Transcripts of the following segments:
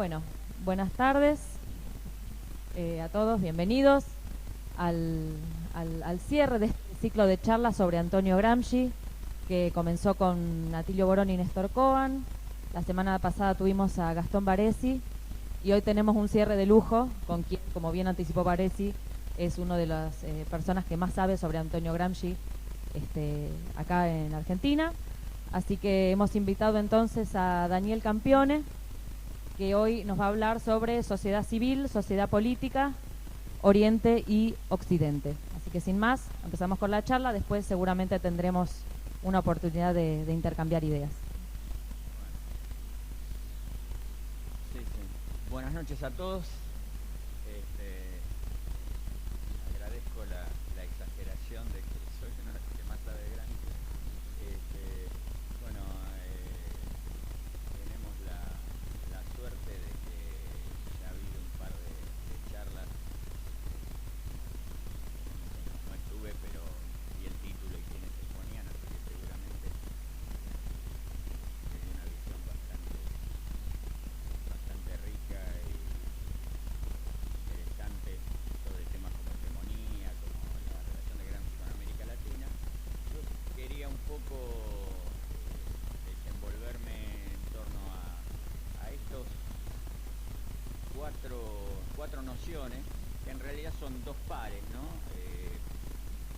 Bueno, buenas tardes a todos, bienvenidos al cierre de este ciclo de charlas sobre Antonio Gramsci, que comenzó con Atilio Borón y Néstor Cohen. La semana pasada tuvimos a Gastón Baresi y hoy tenemos un cierre de lujo con quien, como bien anticipó Baresi, es una de las personas que más sabe sobre Antonio Gramsci acá en Argentina. Así que hemos invitado entonces a Daniel Campione, que hoy nos va a hablar sobre sociedad civil, sociedad política, Oriente y Occidente. Así que sin más, empezamos con la charla, después seguramente tendremos una oportunidad de intercambiar ideas. Sí. Buenas noches a todos. Agradezco la exageración de que soy uno de los que más sabe de Gramsci. Tenemos la suerte de que ya ha habido un par de charlas. No estuve, pero vi el título y quienes se ponían, así que seguramente tenía una visión bastante rica y interesante sobre temas como hegemonía, como la relación de Gramsci con América Latina. Yo quería un poco desenvolverme en torno a estos cuatro nociones, que en realidad son dos pares, ¿no?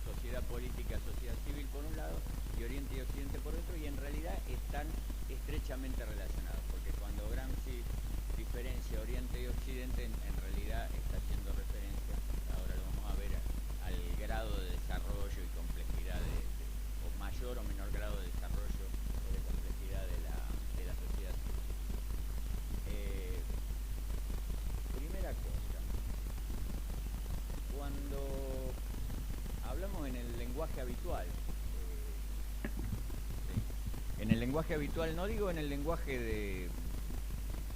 Sociedad política, sociedad civil por un lado, y Oriente y Occidente por otro, y en realidad están estrechamente relacionados, porque cuando Gramsci diferencia Oriente y Occidente, en realidad está haciendo referencia, ahora lo vamos a ver, al grado de desarrollo y complejidad o mayor o menor grado de desarrollo o de complejidad de la sociedad civil. Primera cosa, cuando hablamos en el lenguaje habitual, en el lenguaje habitual, no digo en el lenguaje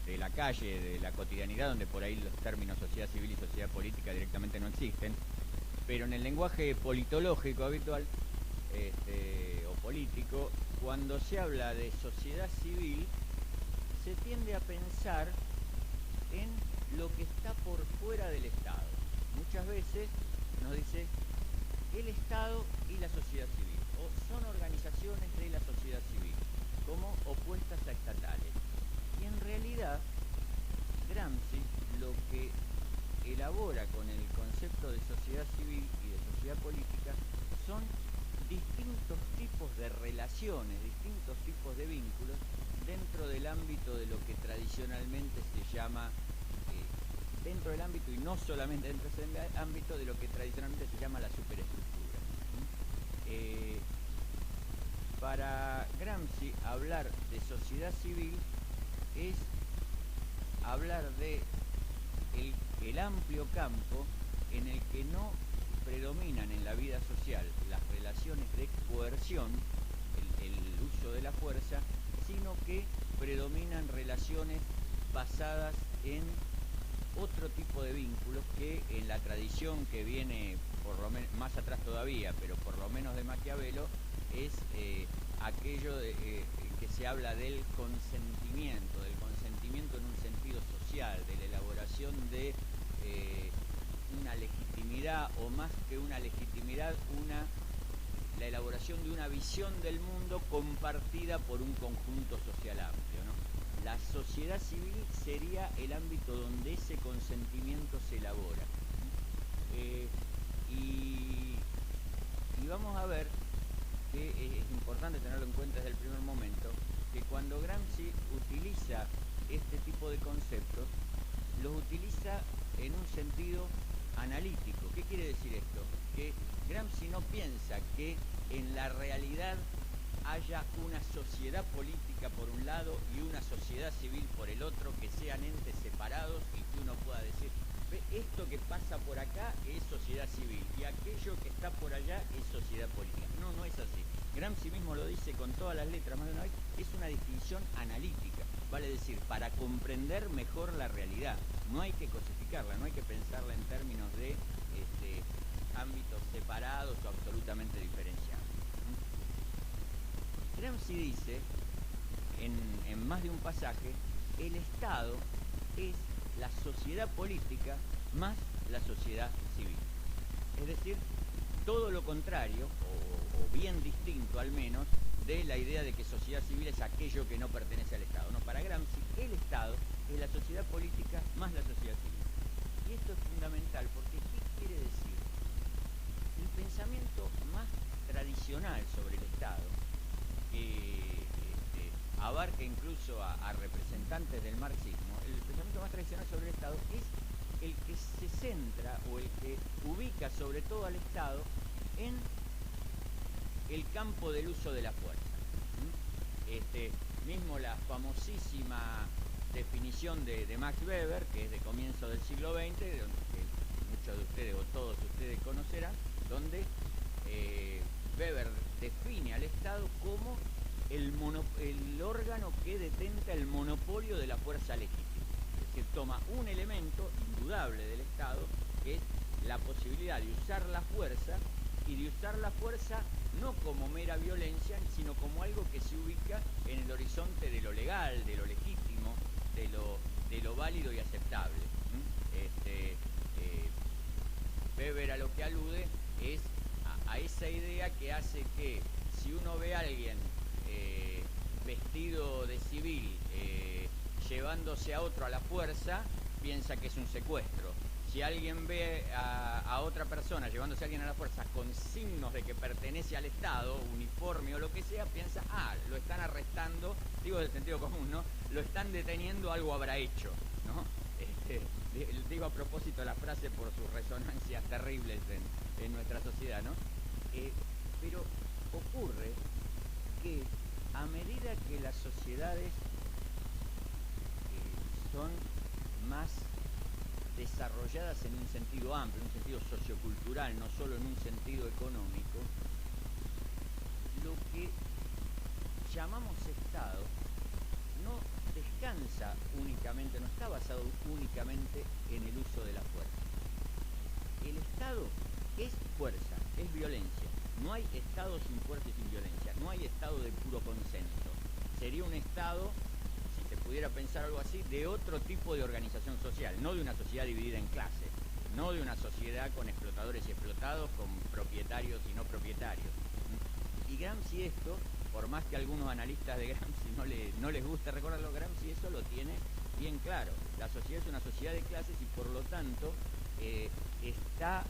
de la calle, de la cotidianidad, donde por ahí los términos sociedad civil y sociedad política directamente no existen, pero en el lenguaje politológico habitual o político, cuando se habla de sociedad civil, se tiende a pensar en lo que está por fuera del Estado. Muchas veces nos dice el Estado y la sociedad civil, o son organizaciones de la sociedad civil, como opuestas a estatales. Y en realidad, Gramsci lo que elabora con el concepto de sociedad civil y de sociedad política son distintos tipos de relaciones, distintos tipos de vínculos dentro del ámbito de lo que tradicionalmente se llama, dentro del ámbito y no solamente dentro de ese ámbito, de lo que tradicionalmente se llama la superestructura. Para Gramsci, hablar de sociedad civil es hablar de el amplio campo en el que no predominan en la vida social las relaciones de coerción, el uso de la fuerza, sino que predominan relaciones basadas en otro tipo de vínculos que en la tradición que viene por lo menos más atrás todavía, pero por lo menos de Maquiavelo, es aquello que se habla del consentimiento en un sentido social, de la elaboración de una legitimidad, o más que una legitimidad, la elaboración de una visión del mundo compartida por un conjunto social amplio, ¿no? La sociedad civil sería el ámbito donde ese consentimiento se elabora. Y vamos a ver que es importante tenerlo en cuenta desde el primer momento, que cuando Gramsci utiliza este tipo de conceptos, los utiliza en un sentido analítico. ¿Qué quiere decir esto? Que Gramsci no piensa que en la realidad haya una sociedad política por un lado y una sociedad civil por el otro, que sean entes separados y que uno pueda decir, esto que pasa por acá es sociedad civil y aquello que está por allá es sociedad política. No es así. Gramsci mismo lo dice con todas las letras más de una vez, es una distinción analítica, vale decir, para comprender mejor la realidad. No hay que cosificarla, no hay que pensarla en términos de ámbitos separados o absolutamente diferenciados. Gramsci dice, en más de un pasaje, el Estado es la sociedad política más la sociedad civil. Es decir, todo lo contrario, o bien distinto al menos, de la idea de que sociedad civil es aquello que no pertenece al Estado. No, para Gramsci el Estado es la sociedad política más la sociedad civil. Y esto es fundamental porque ¿qué quiere decir? El pensamiento más tradicional sobre el Estado, que abarca incluso a representantes del marxismo, el pensamiento más tradicional sobre el Estado es el que se centra o el que ubica sobre todo al Estado en el campo del uso de la fuerza. Mismo la famosísima definición de Max Weber, que es de comienzo del siglo XX, que muchos de ustedes o todos ustedes conocerán, donde Weber define al Estado como el órgano que detenta el monopolio de la fuerza legítima. Es decir, toma un elemento indudable del Estado, que es la posibilidad de usar la fuerza, y de usar la fuerza no como mera violencia, sino como algo que se ubica en el horizonte de lo legal, de lo legítimo, de lo válido y aceptable. Weber a lo que alude es a esa idea que hace que si uno ve a alguien vestido de civil llevándose a otro a la fuerza, piensa que es un secuestro. Si alguien ve a otra persona llevándose a alguien a la fuerza con signos de que pertenece al Estado, uniforme o lo que sea, piensa, lo están arrestando, digo del sentido común, ¿no? Lo están deteniendo, algo habrá hecho, ¿no? Digo a propósito la frase por sus resonancias terribles en nuestra sociedad, ¿no? Pero ocurre que a medida que las sociedades son más desarrolladas en un sentido amplio, en un sentido sociocultural, no solo en un sentido económico, lo que llamamos Estado no descansa únicamente, no está basado únicamente en el uso de la fuerza. El Estado es fuerza, es violencia. No hay Estado sin fuerza y sin violencia, no hay Estado de puro consenso. Sería un Estado, si se pudiera pensar algo así, de otro tipo de organización social, no de una sociedad dividida en clases, no de una sociedad con explotadores y explotados, con propietarios y no propietarios. Y Gramsci esto, por más que a algunos analistas de Gramsci no les guste recordarlo, Gramsci eso lo tiene bien claro. La sociedad es una sociedad de clases y por lo tanto está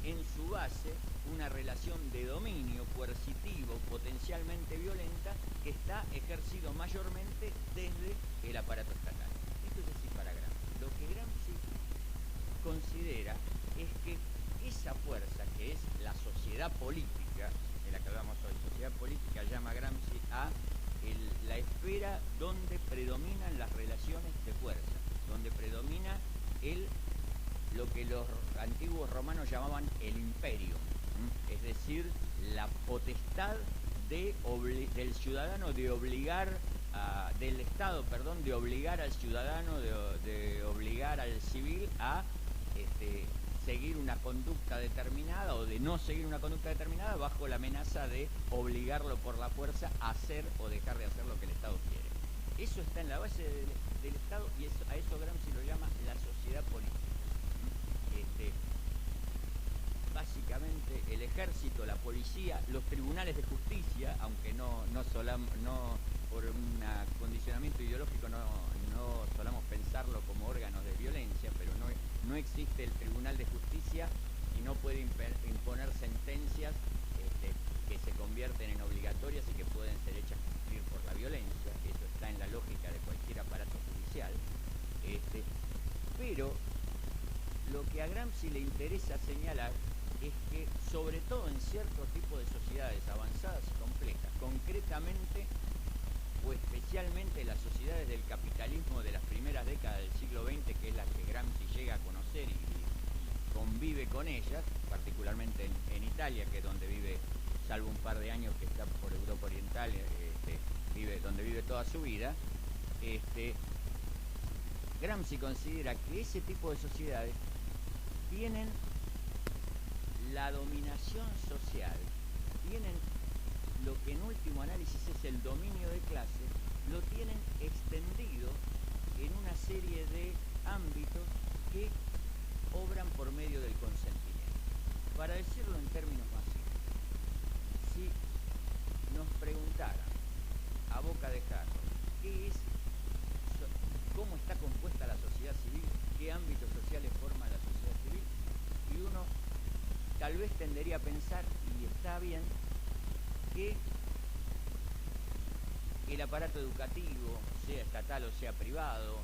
en su base una relación de dominio coercitivo, potencialmente violenta, que está ejercido mayormente desde el aparato estatal. Esto es así para Gramsci. Lo que Gramsci considera es que esa fuerza, que es la sociedad política, de la que hablamos hoy, sociedad política, llama Gramsci a la esfera donde predominan las relaciones de fuerza, donde predomina lo que los antiguos romanos llamaban el imperio, es decir, la potestad del ciudadano de obligar, del Estado, perdón, de obligar al ciudadano, de obligar al civil a seguir una conducta determinada o de no seguir una conducta determinada bajo la amenaza de obligarlo por la fuerza a hacer o dejar de hacer lo que el Estado quiere. Eso está en la base del Estado y a eso Gramsci lo llama la sociedad política. Básicamente el ejército, la policía, los tribunales de justicia, aunque no por un acondicionamiento ideológico no solamos pensarlo como órganos de violencia, pero no existe el tribunal de justicia y no puede imponer sentencias que se convierten en obligatorias y que pueden ser hechas cumplir por la violencia. Eso está en la lógica de cualquier aparato judicial. Pero lo que a Gramsci le interesa señalar es que, sobre todo en ciertos tipos de sociedades avanzadas y complejas, concretamente o especialmente las sociedades del capitalismo de las primeras décadas del siglo XX, que es la que Gramsci llega a conocer y convive con ellas, particularmente en Italia, que es donde vive, salvo un par de años que está por Europa Oriental, donde vive toda su vida, Gramsci considera que ese tipo de sociedades tienen la dominación social, tienen lo que en último análisis es el dominio de clase, lo tienen extendido en una serie de ámbitos que obran por medio del consentimiento. Para decirlo en términos más simples, si nos preguntaran a boca de jarro cómo está compuesta la sociedad civil, qué ámbitos sociales forma la sociedad civil, y uno tal vez tendería a pensar, y está bien, que el aparato educativo, sea estatal o sea privado,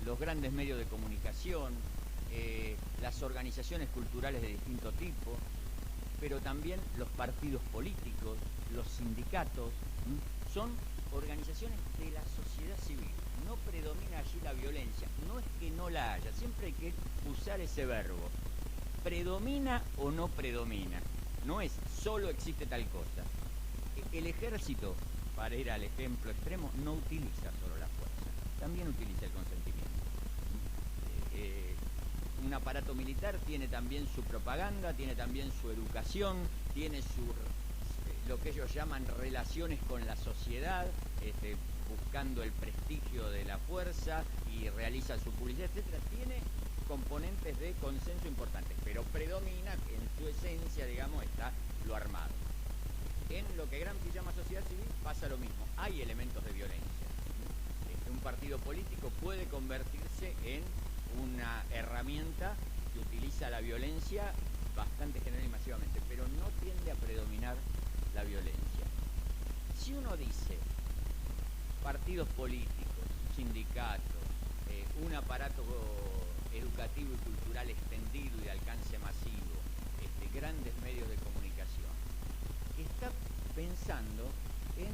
los grandes medios de comunicación, las organizaciones culturales de distinto tipo, pero también los partidos políticos, los sindicatos, son organizaciones de la sociedad civil. No predomina allí la violencia, no es que no la haya, siempre hay que usar ese verbo. ¿Predomina o no predomina? No es solo existe tal cosa. El ejército, para ir al ejemplo extremo, no utiliza solo la fuerza, también utiliza el consentimiento. Un aparato militar tiene también su propaganda, tiene también su educación, tiene lo que ellos llaman relaciones con la sociedad, buscando el prestigio de la fuerza y realiza su publicidad, etcétera. Tiene componentes de consenso importantes, pero predomina, en su esencia, digamos, está lo armado. En lo que Gramsci llama sociedad civil pasa lo mismo, hay elementos de violencia. Un partido político puede convertirse en una herramienta que utiliza la violencia bastante general y masivamente, pero no tiende a predominar la violencia. Si uno dice partidos políticos, sindicatos, un aparato educativo y cultural extendido y de alcance masivo, grandes medios de comunicación, está pensando en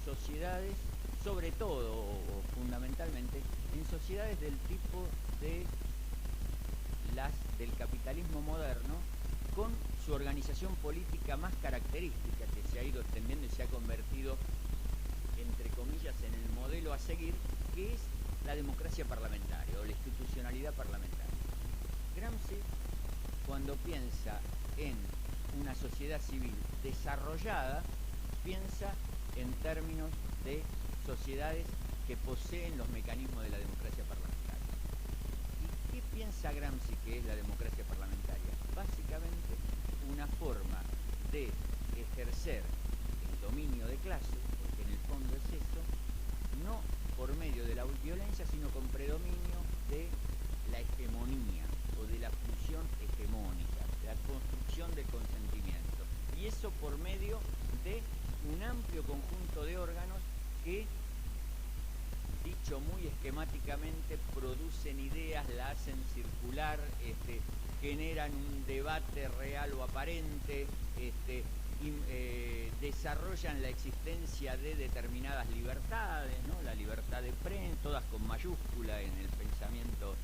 sociedades, sobre todo o fundamentalmente, en sociedades del tipo de del capitalismo moderno, con su organización política más característica, que se ha ido extendiendo y se ha convertido, entre comillas, en el modelo a seguir, que es la democracia parlamentaria o la institucionalidad parlamentaria. Gramsci, cuando piensa en una sociedad civil desarrollada, piensa en términos de sociedades que poseen los mecanismos de la democracia parlamentaria. ¿Y qué piensa Gramsci que es la democracia parlamentaria? Básicamente una forma de ejercer el dominio de clase, porque en el fondo es eso, no por medio de la violencia, sino con predominio de la hegemonía o de la función hegemónica, de la construcción del consentimiento. Y eso por medio de un amplio conjunto de órganos que, dicho muy esquemáticamente, producen ideas, la hacen circular, generan un debate real o aparente, desarrollan la existencia de determinadas libertades, ¿no? La libertad de prensa, todas con mayúscula en el pensamiento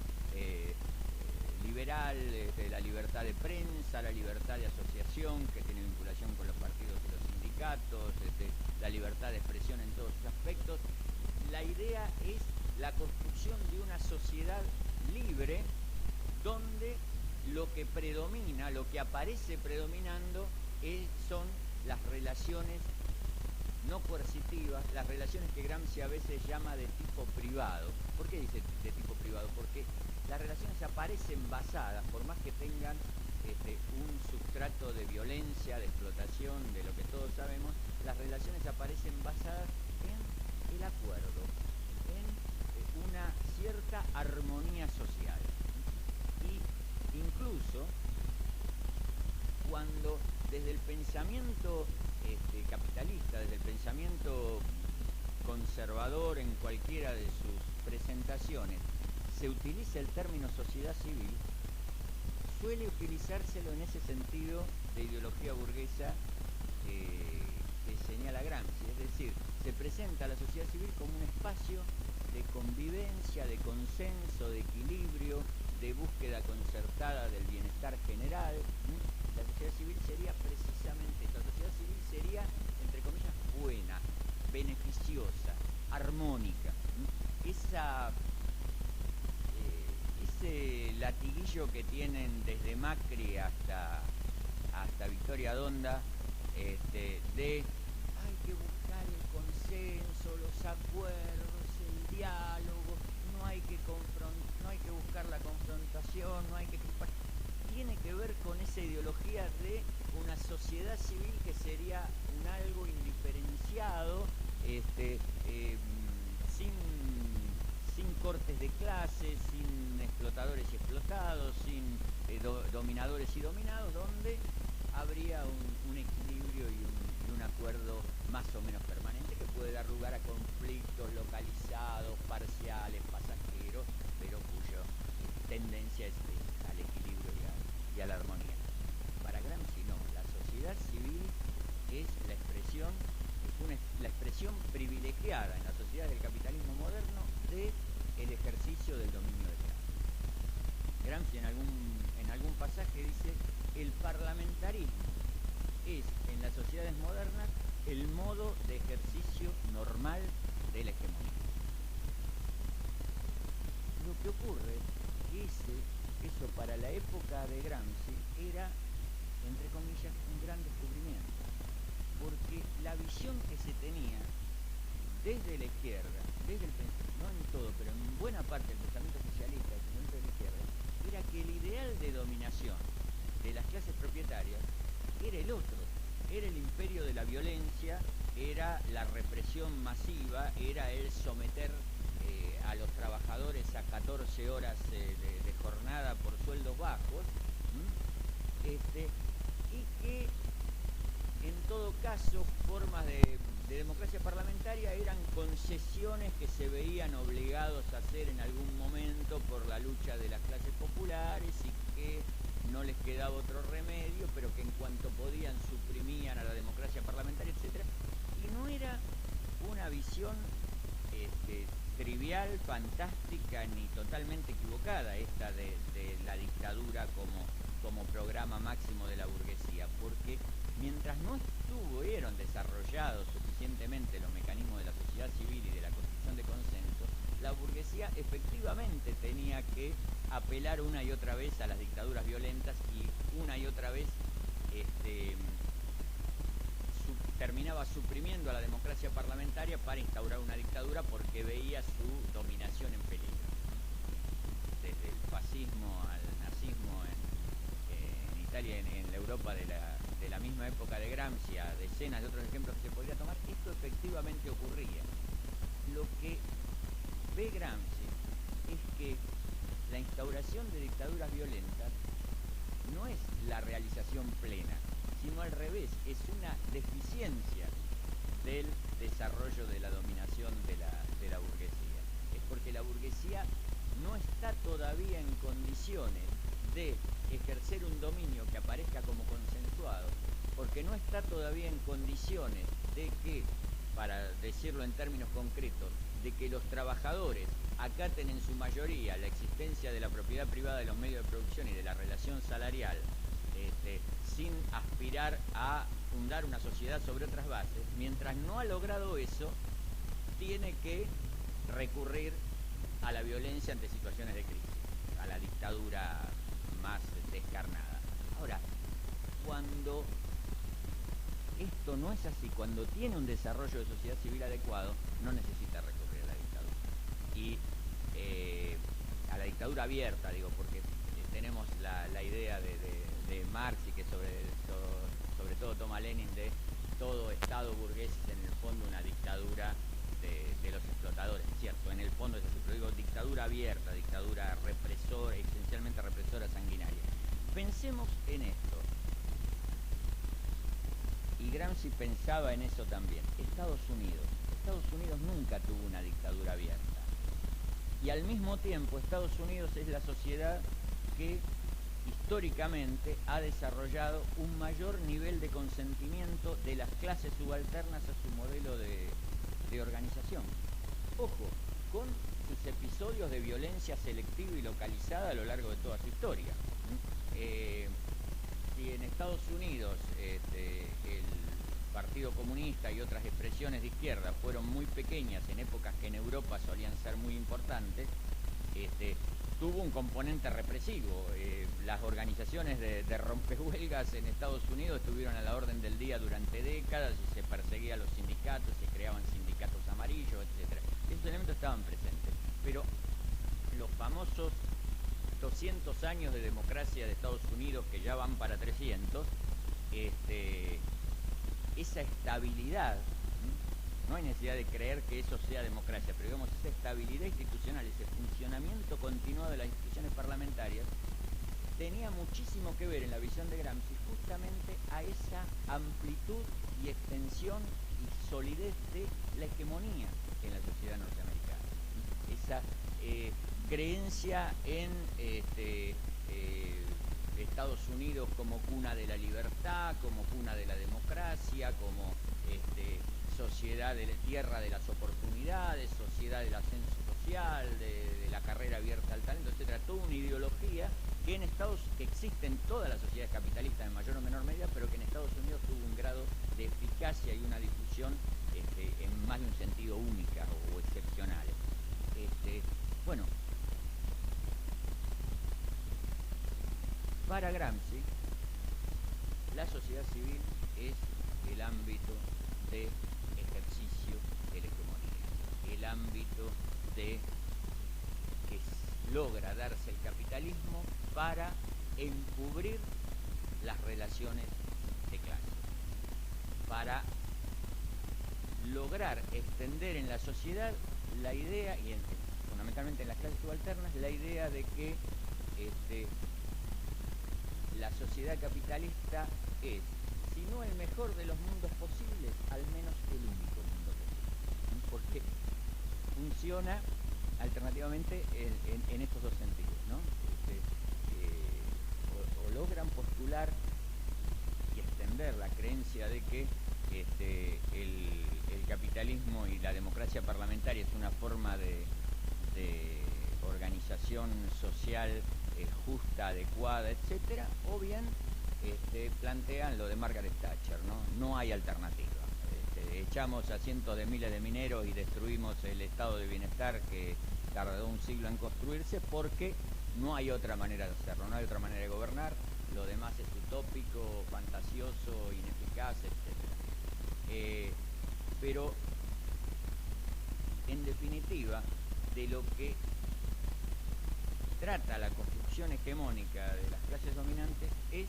liberal, la libertad de prensa, la libertad de asociación, que tiene vinculación con los partidos y los sindicatos, la libertad de expresión en todos sus aspectos. La idea es la construcción de una sociedad libre donde lo que predomina, lo que aparece predominando son las relaciones no coercitivas, las relaciones que Gramsci a veces llama de tipo privado. ¿Por qué dice de tipo privado? Porque las relaciones aparecen basadas, por más que tengan un substrato de violencia, de explotación, de lo que todos sabemos, las relaciones aparecen basadas en el acuerdo, en una cierta armonía social. Y incluso cuando desde el pensamiento capitalista, desde el pensamiento conservador en cualquiera de sus presentaciones, se utiliza el término sociedad civil, suele utilizárselo en ese sentido de ideología burguesa que señala Gramsci, es decir, se presenta a la sociedad civil como un espacio de convivencia, de consenso, de equilibrio, de búsqueda concertada del bienestar general. La sociedad civil sería precisamente esta sociedad civil sería, entre comillas, buena, beneficiosa, armónica. Ese latiguillo que tienen desde Macri hasta Victoria Donda, de hay que buscar el consenso, los acuerdos, el diálogos, no hay que buscar la confrontación, tiene que ver con esa ideología de una sociedad civil que sería un algo indiferenciado, sin cortes de clases, sin explotadores y explotados, sin dominadores y dominados, donde habría un equilibrio y un acuerdo más o menos permanente que puede dar lugar a conflictos localizados, parciales, pasajeros, pero cuya tendencia es al equilibrio y a la armonía. Para Gramsci no, la sociedad civil es la expresión privilegiada en la sociedad del capitalismo moderno del ejercicio del dominio de clase. Gramsci en algún pasaje dice: el parlamentarismo es en las sociedades modernas el modo de ejercicio normal de la hegemonía. Lo que ocurre es que eso para la época de Gramsci era, entre comillas, un gran descubrimiento, porque la visión que se tenía desde la izquierda, no en todo, pero en buena parte del pensamiento socialista, del pensamiento de la izquierda, era que el ideal de dominación de las clases propietarias era el otro, era el imperio de la violencia, era la represión masiva, era el someter a los trabajadores a 14 horas de jornada por sueldos bajos, y que en todo caso formas de democracia parlamentaria eran concesiones que se veían obligados a hacer en algún momento por la lucha de las clases populares y que no les quedaba otro remedio, pero que en cuanto podían suprimían a la democracia parlamentaria, etc. Y no era una visión trivial, fantástica, ni totalmente equivocada esta de la dictadura como programa máximo de la burguesía, porque mientras no estuvieron desarrollados suficientemente los mecanismos de la sociedad civil y de la construcción de consensos, la burguesía efectivamente tenía que apelar una y otra vez a las dictaduras violentas y una y otra vez terminaba suprimiendo a la democracia parlamentaria para instaurar una dictadura porque veía su dominación en peligro. Desde el fascismo al nazismo en Italia, en la Europa de la misma época de Gramsci, a decenas de otros ejemplos que se podría tomar, esto efectivamente ocurría. Lo que ve Gramsci es que la instauración de dictaduras violentas no es la realización plena, sino al revés, es una deficiencia del desarrollo de la dominación de la burguesía. Es porque la burguesía no está todavía en condiciones de ejercer un dominio que aparezca como consensuado, porque no está todavía en condiciones de que, para decirlo en términos concretos, de que los trabajadores acaten en su mayoría la existencia de la propiedad privada de los medios de producción y de la relación salarial, sin aspirar a fundar una sociedad sobre otras bases. Mientras no ha logrado eso, tiene que recurrir a la violencia ante situaciones de crisis, a la dictadura más descarnada. Ahora, cuando esto no es así, cuando tiene un desarrollo de sociedad civil adecuado, no necesita recurrir a la dictadura. Y a la dictadura abierta, digo, porque tenemos la idea de Marx y que sobre todo toma Lenin, de todo Estado burgués es en el fondo una dictadura de los explotadores, ¿cierto? En el fondo es así, pero digo dictadura abierta, dictadura represora, esencialmente represora sanguinaria. Pensemos en esto. Y Gramsci pensaba en eso también. Estados Unidos nunca tuvo una dictadura abierta. Y al mismo tiempo Estados Unidos es la sociedad que históricamente ha desarrollado un mayor nivel de consentimiento de las clases subalternas a su modelo de organización. Ojo, con sus episodios de violencia selectiva y localizada a lo largo de toda su historia. Si en Estados Unidos el Partido Comunista y otras expresiones de izquierda fueron muy pequeñas en épocas que en Europa solían ser muy importantes, tuvo un componente represivo. Las organizaciones de rompehuelgas en Estados Unidos estuvieron a la orden del día durante décadas y se perseguía a los sindicatos, se creaban sindicatos amarillos, etc. Esos elementos estaban presentes, pero los famosos 200 años de democracia de Estados Unidos, que ya van para 300, esa estabilidad, no hay necesidad de creer que eso sea democracia, pero digamos, esa estabilidad institucional, ese funcionamiento continuado de las instituciones parlamentarias, tenía muchísimo que ver en la visión de Gramsci justamente a esa amplitud y extensión y solidez de la hegemonía en la sociedad norteamericana. Esa creencia en Estados Unidos como cuna de la libertad, como cuna de la democracia, como sociedad de la tierra de las oportunidades, sociedad del ascenso social, de la carrera abierta al talento, etcétera, toda una ideología que en que existe en todas las sociedades capitalistas en mayor o menor medida, pero que en Estados Unidos tuvo un grado de eficacia y una difusión en más de un sentido única o excepcionales. Bueno, para Gramsci, la sociedad civil es el ámbito de ejercicio de la hegemonía, el ámbito de que logra darse el capitalismo para encubrir las relaciones de clase, para lograr extender en la sociedad la idea, y fundamentalmente en las clases subalternas, la idea de que la sociedad capitalista es, si no el mejor de los mundos posibles, al menos el único mundo posible, porque funciona alternativamente en estos dos sentidos, ¿no? O logran postular y extender la creencia de que el capitalismo y la democracia parlamentaria es una forma de organización social justa, adecuada, etcétera, o bien plantean lo de Margaret Thatcher, no hay alternativa. Echamos a cientos de miles de mineros y destruimos el estado de bienestar que tardó un siglo en construirse porque no hay otra manera de hacerlo, no hay otra manera de gobernar, lo demás es utópico, fantasioso, ineficaz, etcétera. Pero en definitiva, de lo que trata la construcción hegemónica de las clases dominantes es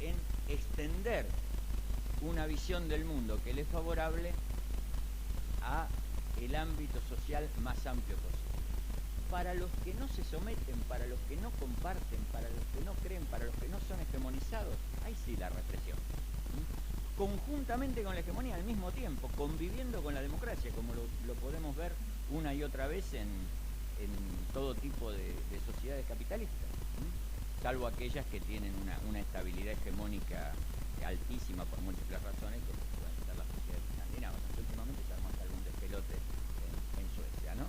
en extender una visión del mundo que le es favorable a el ámbito social más amplio posible. Para los que no se someten, para los que no comparten, para los que no creen, para los que no son hegemonizados, ahí sí la represión. Conjuntamente con la hegemonía al mismo tiempo, conviviendo con la democracia, como lo podemos ver una y otra vez en todo tipo de sociedades capitalistas, salvo aquellas que tienen una estabilidad hegemónica altísima por múltiples razones, como pueden ser las sociedades escandinavas. Últimamente se armó algún despelote en Suecia, ¿no?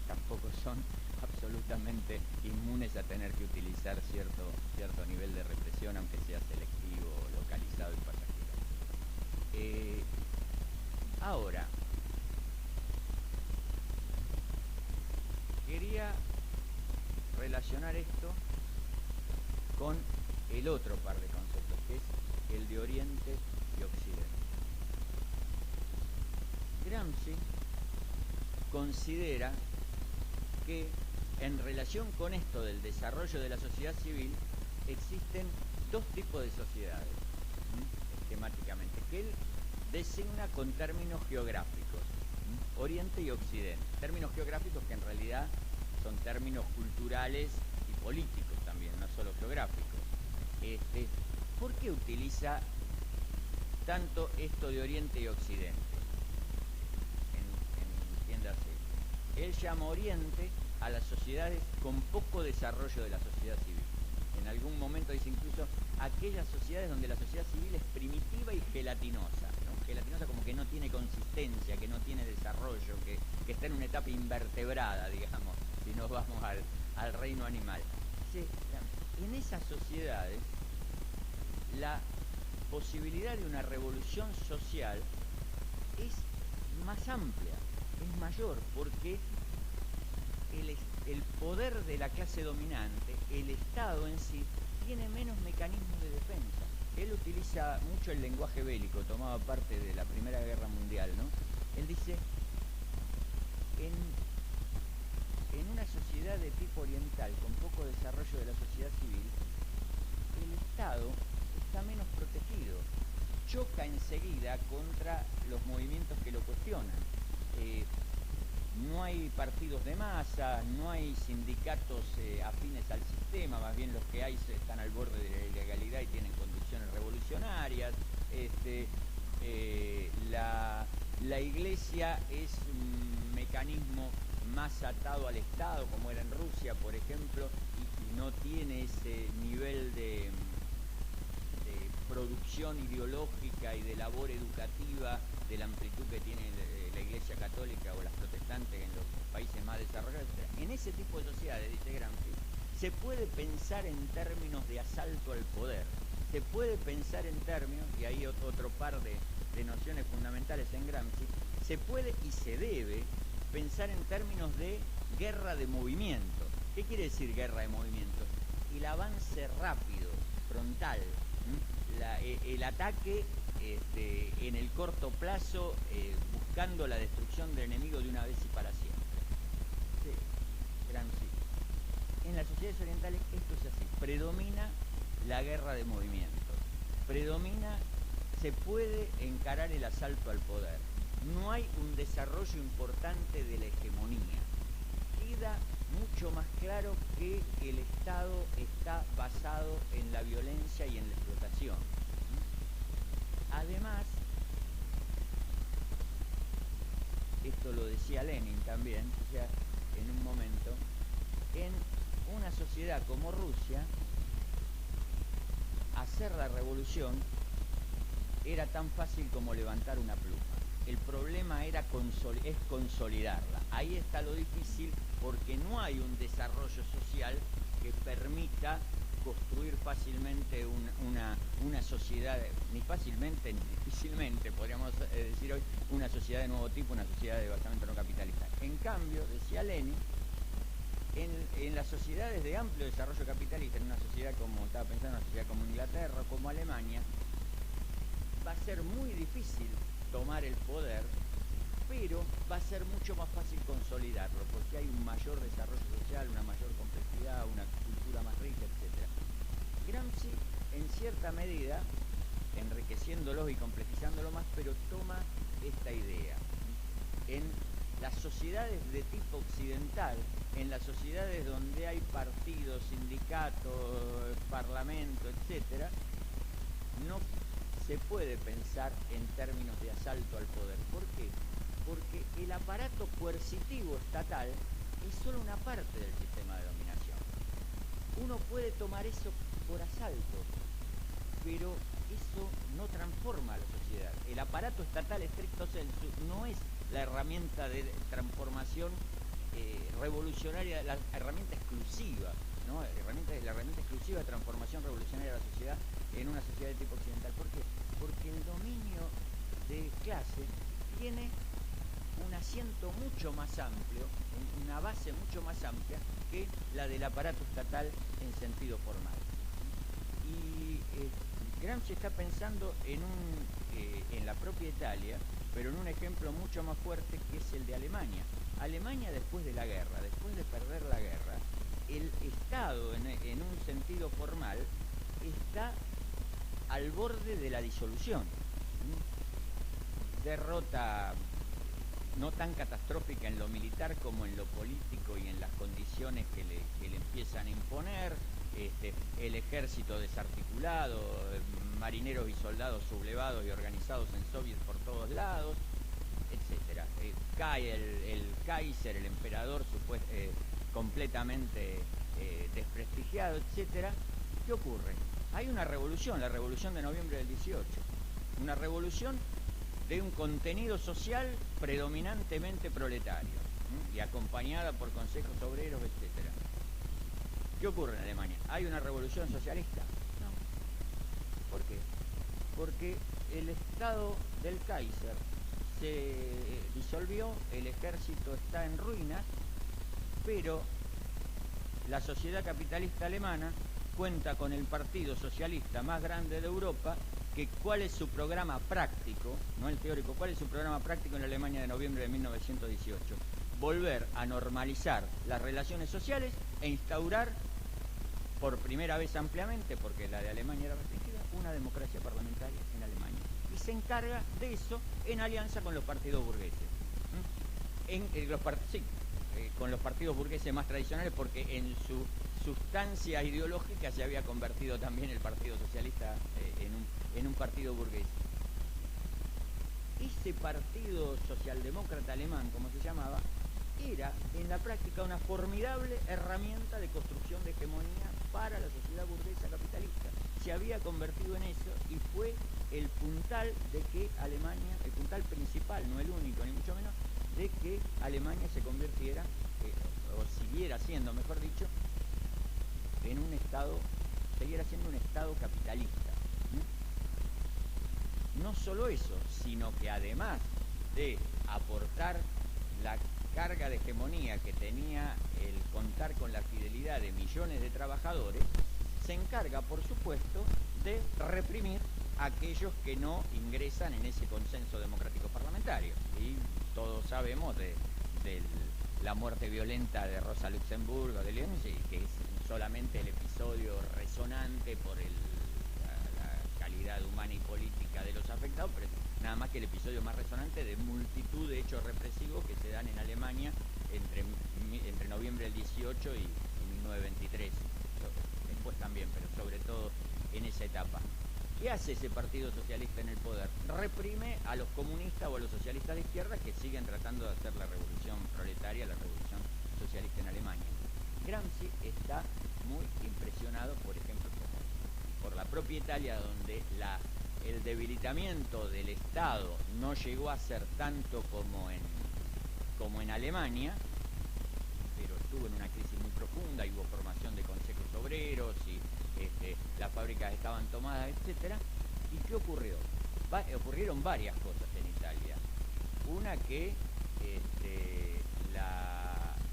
Tampoco son absolutamente inmunes a tener que utilizar cierto nivel de represión, aunque sea selectivo, localizado y pasajero. Ahora, quería relacionar esto con el otro par de conceptos, que es el de Oriente y Occidente. Gramsci considera que en relación con esto del desarrollo de la sociedad civil existen dos tipos de sociedades, esquemáticamente, que él designa con términos geográficos, Oriente y Occidente. Términos geográficos que en realidad son términos culturales y políticos también, no solo geográficos. ¿Por qué utiliza tanto esto de Oriente y Occidente? Entiéndase. Él llama Oriente a las sociedades con poco desarrollo de la sociedad civil. En algún momento dice incluso aquellas sociedades donde la sociedad civil es primitiva y gelatinosa, ¿no? Gelatinosa como que no tiene consistencia, que no tiene desarrollo, que está en una etapa invertebrada, digamos, si nos vamos al reino animal. En esas sociedades la posibilidad de una revolución social es más amplia, es mayor, porque el poder de la clase dominante, el Estado en sí, tiene menos mecanismos de defensa. Él utiliza mucho el lenguaje bélico, tomaba parte de la Primera Guerra Mundial, ¿no? Él dice, en una sociedad de tipo oriental, con poco desarrollo de la sociedad civil, el Estado está menos protegido, choca enseguida contra los movimientos que lo cuestionan. No hay partidos de masa, no hay sindicatos afines al sistema, más bien los que hay están al borde de la ilegalidad y tienen conducciones revolucionarias. La Iglesia es un mecanismo más atado al Estado, como era en Rusia, por ejemplo, y no tiene ese nivel de producción ideológica y de labor educativa de la amplitud que tiene la Iglesia Católica o las protestantes en los países más desarrollados, etc. En ese tipo de sociedades, dice Gramsci, se puede pensar en términos de asalto al poder, se puede pensar en términos, y hay otro par de nociones fundamentales en Gramsci, se puede y se debe pensar en términos de guerra de movimiento. ¿Qué quiere decir guerra de movimiento? El avance rápido, frontal, el ataque en el corto plazo, buscando la destrucción del enemigo de una vez y para siempre. Sí, Gramsci. En las sociedades orientales esto es así, predomina la guerra de movimientos, se puede encarar el asalto al poder, no hay un desarrollo importante de la hegemonía, queda mucho más claro que el Estado está basado en la violencia y en la explotación. Además, esto lo decía Lenin también, o sea, en un momento, en una sociedad como Rusia, hacer la revolución era tan fácil como levantar una pluma. El problema era consolidarla. Ahí está lo difícil, porque no hay un desarrollo social que permita construir fácilmente una sociedad, ni fácilmente ni difícilmente, podríamos decir hoy, una sociedad de nuevo tipo, una sociedad de basamento no capitalista. En cambio, decía Lenin, en las sociedades de amplio desarrollo capitalista, en una sociedad como, estaba pensando, una sociedad como Inglaterra o como Alemania, va a ser muy difícil tomar el poder, pero va a ser mucho más fácil consolidarlo, porque hay un mayor desarrollo social, una mayor complejidad, una cultura más rica, etc. Gramsci, en cierta medida, enriqueciéndolo y complejizándolo más, pero toma esta idea. En las sociedades de tipo occidental, en las sociedades donde hay partidos, sindicatos, parlamento, etc., no se puede pensar en términos de asalto al poder. ¿Por qué? Porque el aparato coercitivo estatal es solo una parte del sistema de dominación. Uno puede tomar eso por asalto, pero eso no transforma a la sociedad. El aparato estatal estricto sensu no es la herramienta de transformación revolucionaria, la herramienta exclusiva, ¿no? La herramienta exclusiva de transformación revolucionaria de la sociedad en una sociedad de tipo occidental. ¿Por qué? Porque el dominio de clase tiene un asiento mucho más amplio, una base mucho más amplia que la del aparato estatal en sentido formal. Y Gramsci está pensando en la propia Italia, pero en un ejemplo mucho más fuerte, que es el de Alemania. Alemania, después de la guerra, después de perder la guerra, el Estado en un sentido formal está al borde de la disolución. Derrota no tan catastrófica en lo militar como en lo político y en las condiciones que le empiezan a imponer, el ejército desarticulado, marineros y soldados sublevados y organizados en soviets por todos lados, etcétera. Cae el Kaiser, el emperador, completamente desprestigiado, etcétera. ¿Qué ocurre? Hay una revolución, la revolución de noviembre del 18, una revolución de un contenido social predominantemente proletario, y acompañada por consejos obreros, etcétera. ¿Qué ocurre en Alemania? ¿Hay una revolución socialista? No. ¿Por qué? Porque el Estado del Kaiser se disolvió, el ejército está en ruinas, pero la sociedad capitalista alemana cuenta con el partido socialista más grande de Europa, que cuál es su programa práctico, no el teórico, cuál es su programa práctico en la Alemania de noviembre de 1918. volver a normalizar las relaciones sociales e instaurar por primera vez ampliamente, porque la de Alemania era restringida, una democracia parlamentaria en Alemania. Y se encarga de eso en alianza con los partidos burgueses. Con los partidos burgueses más tradicionales, porque en su sustancia ideológica se había convertido también el Partido Socialista en un partido burgués. Ese partido socialdemócrata alemán, como se llamaba, era en la práctica una formidable herramienta de construcción de hegemonía para la sociedad burguesa capitalista. Se había convertido en eso y fue el puntal de que Alemania, el puntal principal, no el único ni mucho menos, de que Alemania se convirtiera, o siguiera siendo, mejor dicho, en un Estado, siguiera siendo un Estado capitalista. No solo eso, sino que además de aportar la carga de hegemonía que tenía el contar con la fidelidad de millones de trabajadores, se encarga, por supuesto, de reprimir a aquellos que no ingresan en ese consenso democrático parlamentario. Y todos sabemos de la muerte violenta de Rosa Luxemburgo, de León, que es solamente el episodio resonante por la calidad humana y política de los afectados, pero nada más que el episodio más resonante de multitud de hechos represivos que se dan en Alemania entre noviembre del 18 y 1923. Después también, pero sobre todo en esa etapa. ¿Qué hace ese Partido Socialista en el poder? Reprime a los comunistas o a los socialistas de izquierda que siguen tratando de hacer la revolución proletaria, la revolución socialista en Alemania. Gramsci está muy impresionado, por ejemplo, por la propia Italia, donde el debilitamiento del Estado no llegó a ser tanto como en Alemania, pero estuvo en una crisis muy profunda, y hubo formación de consejos obreros y las fábricas estaban tomadas, etcétera. ¿Y qué ocurrió? Ocurrieron varias cosas en Italia. Una que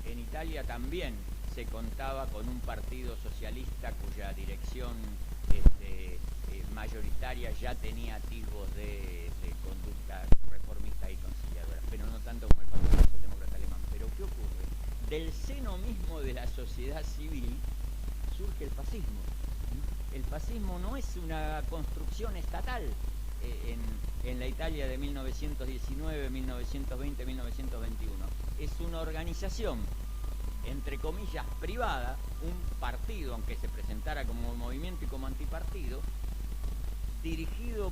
en Italia también se contaba con un partido socialista cuya dirección mayoritaria ya tenía atisbos de conducta reformista y conciliadora, pero no tanto como el Partido Socialdemócrata Alemán. Pero ¿qué ocurre? Del seno mismo de la sociedad civil surge el fascismo. El fascismo no es una construcción estatal en la Italia de 1919, 1920, 1921. Es una organización, entre comillas, privada, un partido, aunque se presentara como movimiento y como antipartido, dirigido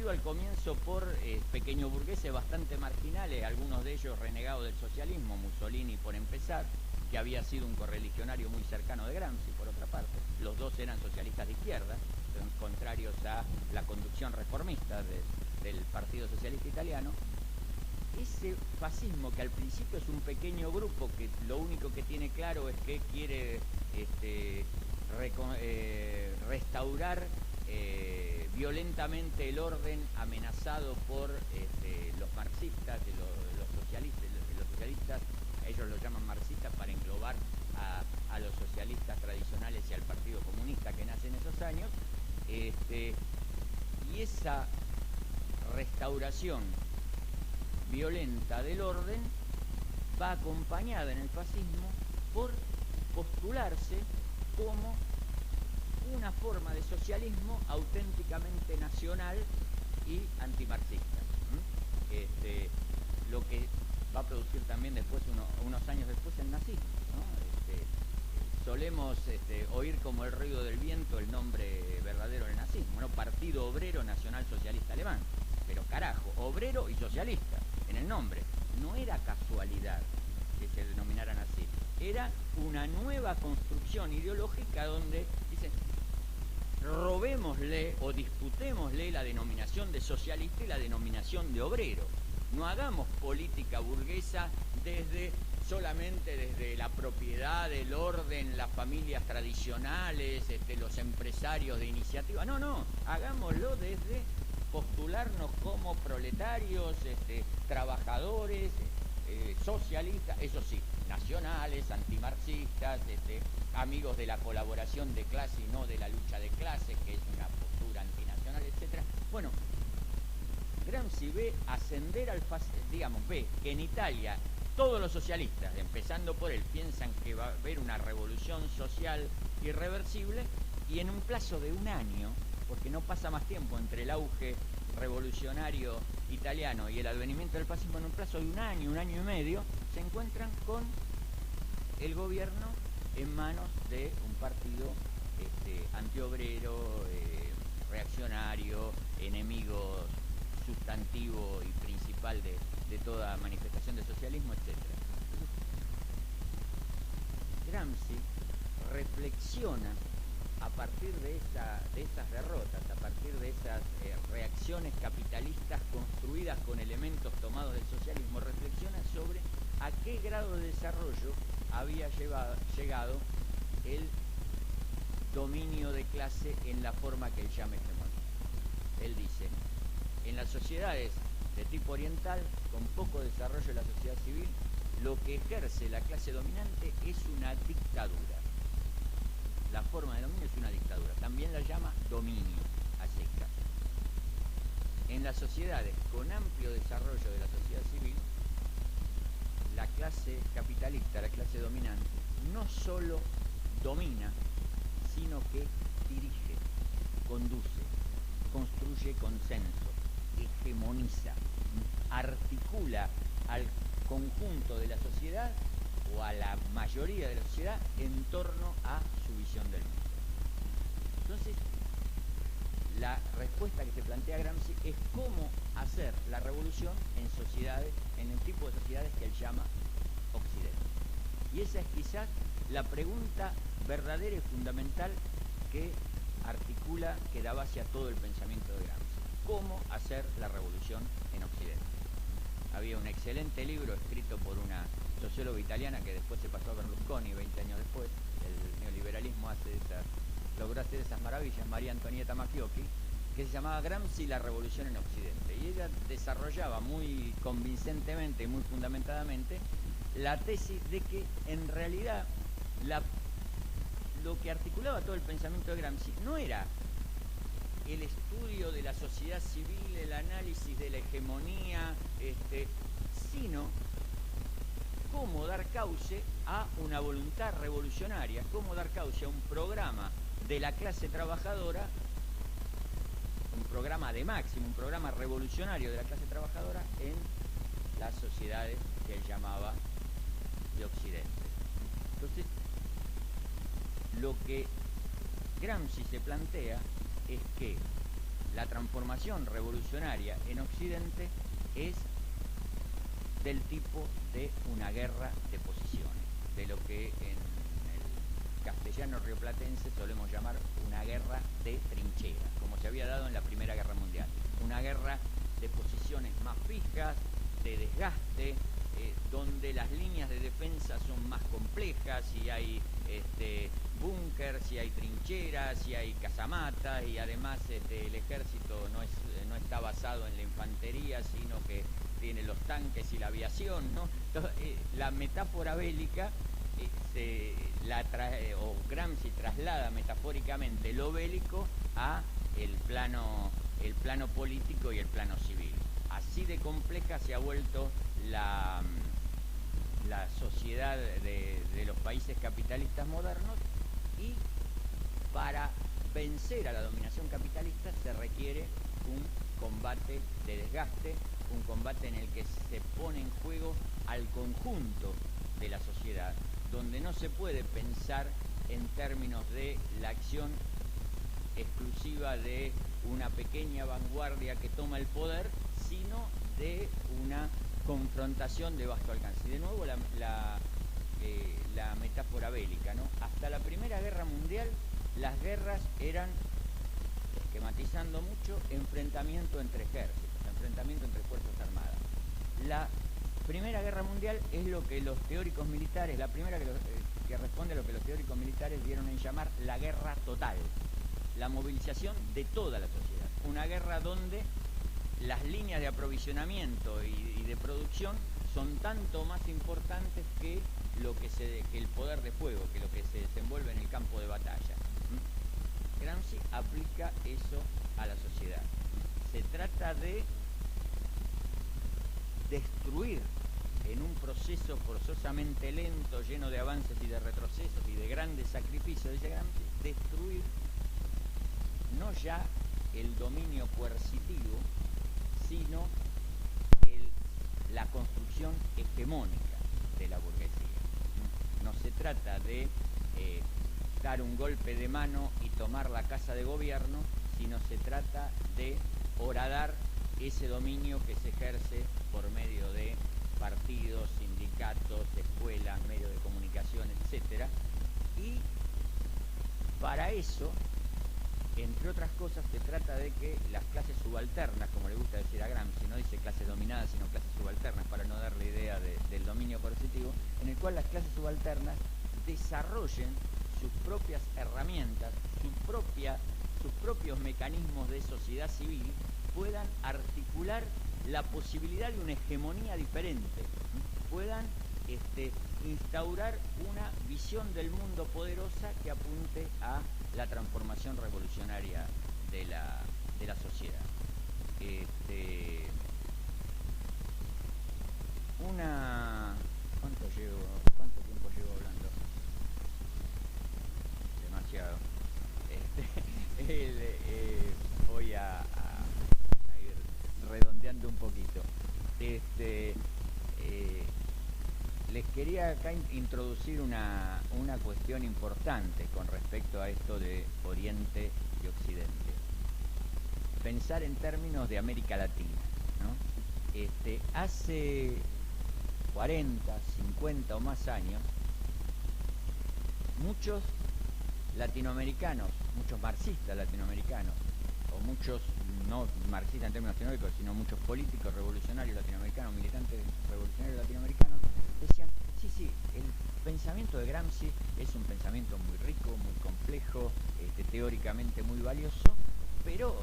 al comienzo por pequeños burgueses bastante marginales, algunos de ellos renegados del socialismo, Mussolini por empezar, que había sido un correligionario muy cercano de Gramsci, por otra parte. Los dos eran socialistas de izquierda, contrarios a la conducción reformista del Partido Socialista Italiano. Ese fascismo, que al principio es un pequeño grupo que lo único que tiene claro es que quiere restaurar violentamente el orden amenazado por los marxistas, los socialistas, ellos lo llaman marxistas para englobar a los socialistas tradicionales y al Partido Comunista que nace en esos años, y esa restauración violenta del orden va acompañada en el fascismo por postularse como una forma de socialismo auténticamente nacional y antimarxista. Lo que va a producir también después, unos años después, el nazismo, ¿no? Solemos oír como el ruido del viento el nombre verdadero del nazismo, ¿no? Partido Obrero Nacional Socialista Alemán. Pero carajo, obrero y socialista en el nombre. No era casualidad que se denominaran así. Era una nueva construcción ideológica donde dicen, robémosle o disputémosle la denominación de socialista y la denominación de obrero. No hagamos política burguesa solamente desde la propiedad, el orden, las familias tradicionales, los empresarios de iniciativa. No, hagámoslo desde postularnos como proletarios, trabajadores, socialistas, eso sí, nacionales, antimarxistas, amigos de la colaboración de clase y no de la lucha de clases, que es una postura antinacional, etcétera. Bueno, Gramsci ve ascender al digamos, ve que en Italia todos los socialistas, empezando por él, piensan que va a haber una revolución social irreversible, y en un plazo de un año, porque no pasa más tiempo entre el auge revolucionario italiano y el advenimiento del fascismo, en un plazo de un año y medio, se encuentran con el gobierno en manos de un partido antiobrero, reaccionario, enemigo sustantivo y principal de toda manifestación de socialismo, etc. Gramsci reflexiona a partir de esas derrotas, a partir de esas reacciones capitalistas construidas con elementos tomados del socialismo, reflexiona sobre a qué grado de desarrollo había llegado el dominio de clase en la forma que él llama hegemónica. Él dice, en las sociedades de tipo oriental, con poco desarrollo de la sociedad civil, lo que ejerce la clase dominante es una dictadura. La forma de dominio es una dictadura. También la llama dominio a secas. En las sociedades con amplio desarrollo de la sociedad civil, la clase capitalista, la clase dominante, no solo domina, sino que dirige, conduce, construye consenso, hegemoniza, articula al conjunto de la sociedad o a la mayoría de la sociedad en torno a su visión del mundo. Entonces, la respuesta que se plantea Gramsci es cómo hacer la revolución en sociedades, en el tipo de sociedades que él llama Occidente. Y esa es quizás la pregunta verdadera y fundamental que articula, que da base a todo el pensamiento de Gramsci. ¿Cómo hacer la revolución en Occidente? Había un excelente libro escrito por una socióloga italiana que después se pasó a Berlusconi 20 años después. El neoliberalismo logró hacer esas maravillas, María Antonietta Macchiocchi, que se llamaba Gramsci, la revolución en Occidente. Y ella desarrollaba muy convincentemente y muy fundamentadamente la tesis de que en realidad lo que articulaba todo el pensamiento de Gramsci no era el estudio de la sociedad civil, el análisis de la hegemonía, sino cómo dar cauce a una voluntad revolucionaria, cómo dar cauce a un programa de la clase trabajadora, un programa de máximo, un programa revolucionario de la clase trabajadora en las sociedades que él llamaba de Occidente. Entonces, lo que Gramsci se plantea es que la transformación revolucionaria en Occidente es del tipo de una guerra de posiciones, de lo que en el castellano rioplatense solemos llamar una guerra de trincheras, como se había dado en la Primera Guerra Mundial. Una guerra de posiciones más fijas, de desgaste, donde las líneas de defensa son más complejas, y hay búnkers, y hay trincheras, y hay casamatas, y además el ejército no está basado en la infantería, sino que tiene los tanques y la aviación, ¿no? Entonces, la metáfora bélica, o Gramsci traslada metafóricamente lo bélico a el plano político y el plano civil. Así de compleja se ha vuelto la sociedad de los países capitalistas modernos, y para vencer a la dominación capitalista se requiere un combate de desgaste, un combate en el que se pone en juego al conjunto de la sociedad, donde no se puede pensar en términos de la acción exclusiva de una pequeña vanguardia que toma el poder, sino de una confrontación de vasto alcance. Y de nuevo la metáfora bélica, ¿no? Hasta la Primera Guerra Mundial las guerras eran, esquematizando mucho, enfrentamiento entre ejércitos, enfrentamiento entre fuerzas armadas. La Primera Guerra Mundial es lo que los teóricos militares, la primera que responde a lo que los teóricos militares dieron en llamar la guerra total, la movilización de toda la sociedad. Una guerra donde las líneas de aprovisionamiento y de producción son tanto más importantes que el poder de fuego, que lo que se desenvuelve en el campo de batalla. Gramsci aplica eso a la sociedad. Se trata de destruir en un proceso forzosamente lento, lleno de avances y de retrocesos y de grandes sacrificios, dice Gramsci, destruir no ya el dominio coercitivo, sino la construcción hegemónica de la burguesía. No se trata de dar un golpe de mano y tomar la casa de gobierno, sino se trata de horadar ese dominio que se ejerce por medio de partidos, sindicatos, escuelas, medios de comunicación, etc. Y para eso, entre otras cosas, se trata de que las clases subalternas, como le gusta decir a Gramsci, no dice clases dominadas, sino clases subalternas, para no darle idea del dominio coercitivo, en el cual las clases subalternas desarrollen sus propias herramientas, sus propios mecanismos de sociedad civil, puedan articular la posibilidad de una hegemonía diferente, puedan instaurar una visión del mundo poderosa que apunte a la transformación revolucionaria de la sociedad. ¿Cuánto tiempo llevo hablando? Demasiado. Voy a ir redondeando un poquito. Les quería acá introducir una cuestión importante con respecto a esto de Oriente y Occidente. Pensar en términos de América Latina, ¿no? Hace 40, 50 o más años, muchos latinoamericanos, muchos marxistas latinoamericanos, o muchos, no marxistas en términos teóricos, sino muchos políticos revolucionarios latinoamericanos, militantes revolucionarios latinoamericanos, decían, sí, el pensamiento de Gramsci es un pensamiento muy rico, muy complejo, teóricamente muy valioso, pero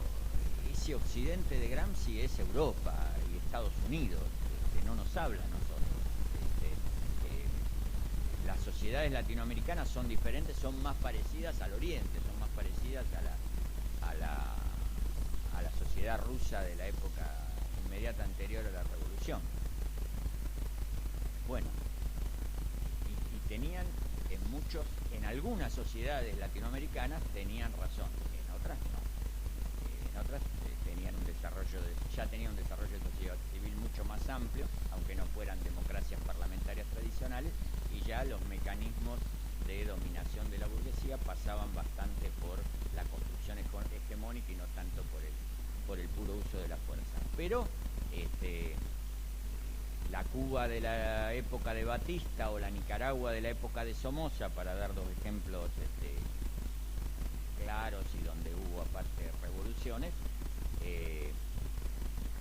ese occidente de Gramsci es Europa y Estados Unidos, no nos habla a nosotros. Las sociedades latinoamericanas son diferentes, son más parecidas al Oriente, son más parecidas a la sociedad rusa de la época inmediata anterior a la Revolución. Bueno, y tenían en algunas sociedades latinoamericanas tenían razón, en otras no. En otras ya tenían un desarrollo de sociedad civil mucho más amplio, aunque no fueran democracias parlamentarias tradicionales, y ya los mecanismos de dominación de la burguesía pasaban bastante por la construcción hegemónica y no tanto por el puro uso de la fuerza. Pero la Cuba de la época de Batista o la Nicaragua de la época de Somoza, para dar dos ejemplos claros y donde hubo aparte revoluciones,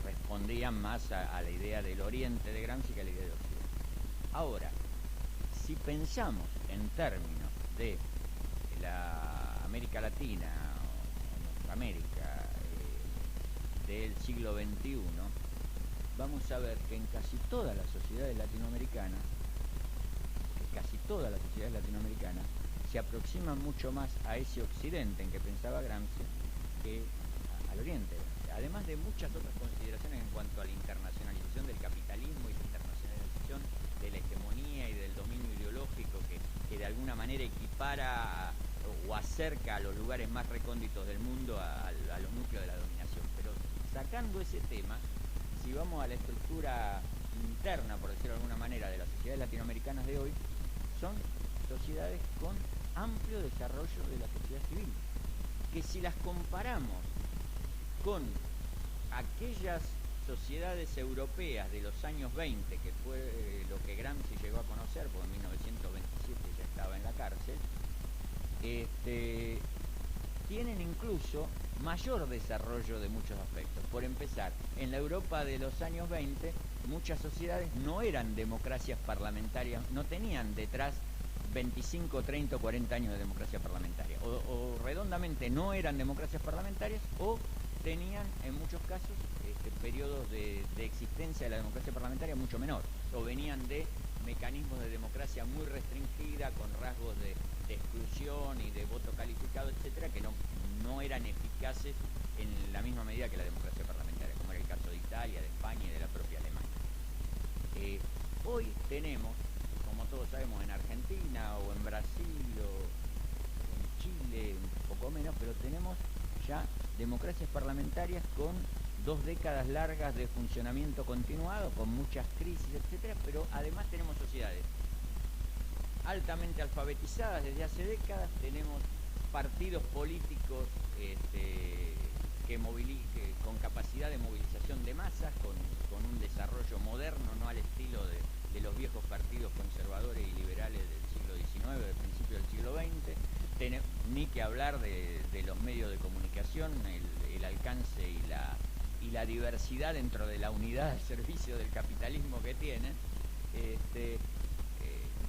respondían más a la idea del Oriente de Gramsci que a la idea de Occidente. Ahora, si pensamos en términos de la América Latina o nuestra América del siglo XXI, vamos a ver que en casi todas las sociedades latinoamericanas, se aproximan mucho más a ese occidente en que pensaba Gramsci que al oriente. Además de muchas otras consideraciones en cuanto a la internacionalización del capitalismo y la internacionalización de la hegemonía y del dominio ideológico que de alguna manera equipara o acerca a los lugares más recónditos del mundo a los núcleos de la dominación. Pero sacando ese tema, si vamos a la estructura interna, por decirlo de alguna manera, de las sociedades latinoamericanas de hoy, son sociedades con amplio desarrollo de la sociedad civil, que si las comparamos con aquellas sociedades europeas de los años 20, que fue lo que Gramsci llegó a conocer, porque en 1927 ya estaba en la cárcel, tienen incluso mayor desarrollo de muchos aspectos. Por empezar, en la Europa de los años 20, muchas sociedades no eran democracias parlamentarias, no tenían detrás 25, 30 o 40 años de democracia parlamentaria, o redondamente no eran democracias parlamentarias, o tenían en muchos casos periodos de existencia de la democracia parlamentaria mucho menor, o venían de mecanismos de democracia muy restringida, con rasgos de exclusión y de voto calificado, etcétera, que no eran eficaces en la misma medida que la democracia parlamentaria, como era el caso de Italia, de España y de la propia Alemania. Hoy tenemos, como todos sabemos, en Argentina o en Brasil o en Chile, un poco menos, pero tenemos ya democracias parlamentarias con 2 décadas largas de funcionamiento continuado, con muchas crisis, etcétera, pero además tenemos sociedades altamente alfabetizadas desde hace décadas, tenemos partidos políticos con capacidad de movilización de masas, con un desarrollo moderno, no al estilo de los viejos partidos conservadores y liberales del siglo XIX, del principio del siglo XX, ni que hablar de los medios de comunicación, el alcance y la diversidad dentro de la unidad al servicio del capitalismo que tienen.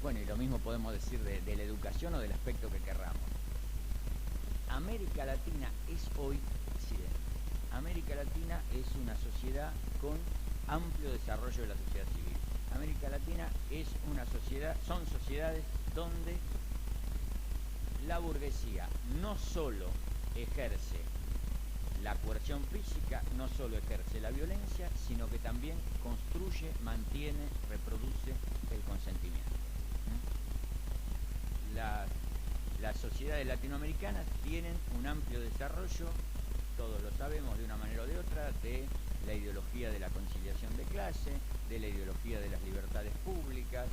Bueno, y lo mismo podemos decir de la educación o del aspecto que querramos. América Latina es hoy Occidente. América Latina es una sociedad con amplio desarrollo de la sociedad civil. América Latina es una sociedad, son sociedades donde la burguesía no solo ejerce la coerción física, no solo ejerce la violencia, sino que también construye, mantiene, reproduce el consentimiento. Las sociedades latinoamericanas tienen un amplio desarrollo, todos lo sabemos de una manera o de otra, de la ideología de la conciliación de clase, de la ideología de las libertades públicas.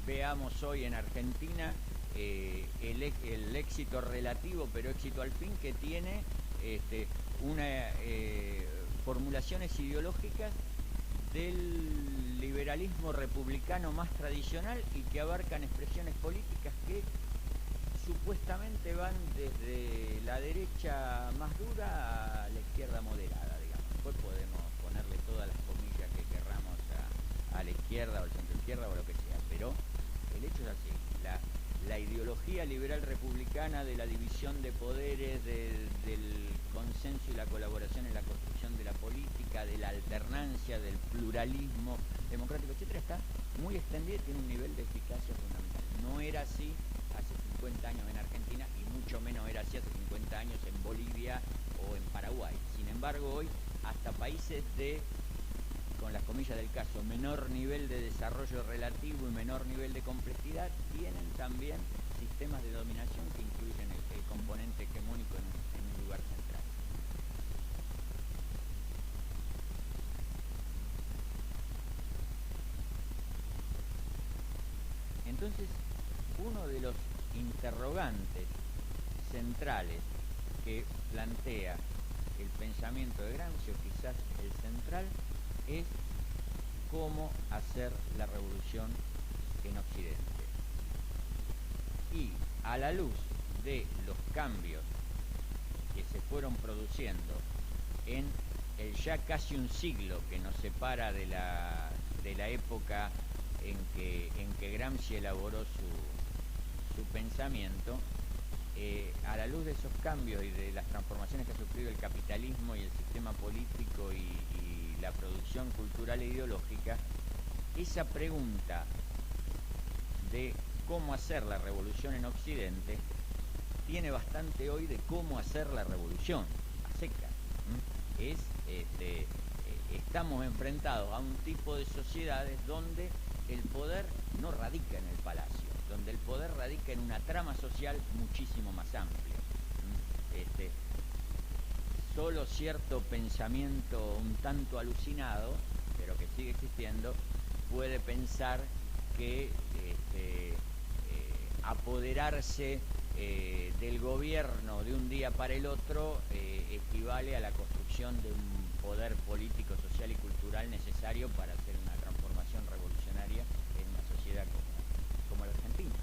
Veamos hoy en Argentina el éxito relativo, pero éxito al fin, que tiene formulaciones ideológicas del liberalismo republicano más tradicional y que abarcan expresiones políticas que supuestamente van desde la derecha más dura a la izquierda moderada, digamos. Después podemos ponerle todas las comillas que querramos a la izquierda o al centro izquierda o lo que sea, pero el hecho es así. La ideología liberal republicana de la división de poderes, del consenso y la colaboración en la construcción de la política, de la alternancia, del pluralismo democrático, etcétera, está muy extendida y tiene un nivel de eficacia fundamental. No era así hace 50 años en Argentina y mucho menos era así hace 50 años en Bolivia o en Paraguay. Sin embargo, hoy hasta países con las comillas del caso, menor nivel de desarrollo relativo y menor nivel de complejidad, tienen también sistemas de dominación que incluyen el componente hegemónico en un lugar central. Entonces, uno de los interrogantes centrales que plantea el pensamiento de Gramsci, o quizás el central, es cómo hacer la revolución en Occidente. Y a la luz de los cambios que se fueron produciendo en el ya casi un siglo que nos separa de la época en que Gramsci elaboró su pensamiento, a la luz de esos cambios y de las transformaciones que ha sufrido el capitalismo y el sistema político y la producción cultural e ideológica, esa pregunta de cómo hacer la revolución en Occidente tiene bastante hoy de cómo hacer la revolución a secas. Estamos enfrentados a un tipo de sociedades donde el poder no radica en el palacio, donde el poder radica en una trama social muchísimo más amplia. Solo cierto pensamiento un tanto alucinado, pero que sigue existiendo, puede pensar que apoderarse del gobierno de un día para el otro equivale a la construcción de un poder político, social y cultural necesario para hacer una transformación revolucionaria en una sociedad como la Argentina.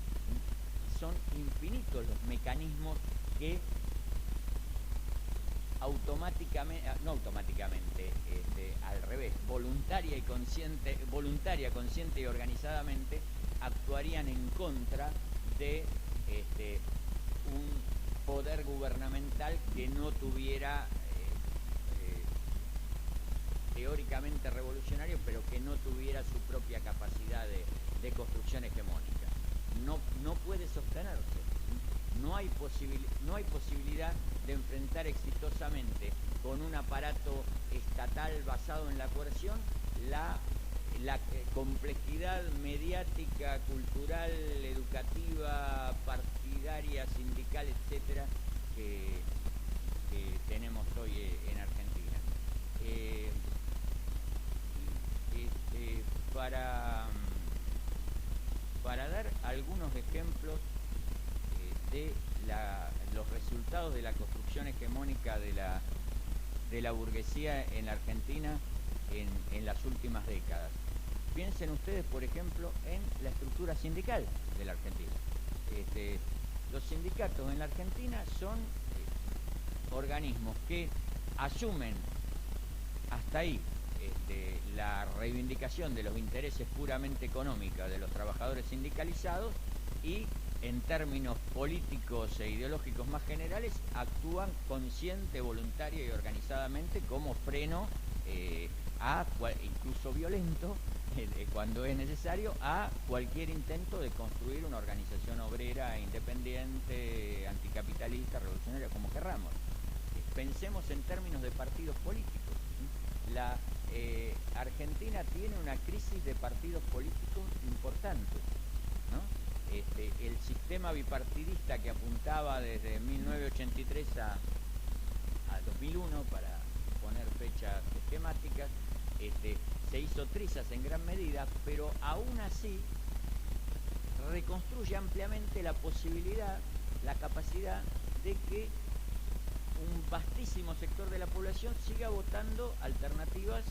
Son infinitos los mecanismos que al revés, voluntaria, consciente y organizadamente actuarían en contra de un poder gubernamental que no tuviera teóricamente revolucionario, pero que no tuviera su propia capacidad de construcción hegemónica. No puede sostenerse. No hay posibilidad de enfrentar enfrentar exitosamente con un aparato estatal basado en la coerción la complejidad mediática, cultural, educativa, partidaria, sindical, etcétera, que tenemos hoy en Argentina. Para dar algunos ejemplos de los resultados de la construcción hegemónica de la burguesía en la Argentina en las últimas décadas. Piensen ustedes, por ejemplo, en la estructura sindical de la Argentina. Los sindicatos en la Argentina son organismos que asumen hasta ahí la reivindicación de los intereses puramente económicos de los trabajadores sindicalizados y en términos políticos e ideológicos más generales actúan consciente, voluntaria y organizadamente como freno incluso violento cuando es necesario a cualquier intento de construir una organización obrera independiente, anticapitalista, revolucionaria, como querramos. Pensemos en términos de partidos políticos. La Argentina tiene una crisis de partidos políticos importante, ¿no? El sistema bipartidista que apuntaba desde 1983 a 2001, para poner fechas esquemáticas, se hizo trizas en gran medida, pero aún así reconstruye ampliamente la posibilidad, la capacidad de que un vastísimo sector de la población siga votando alternativas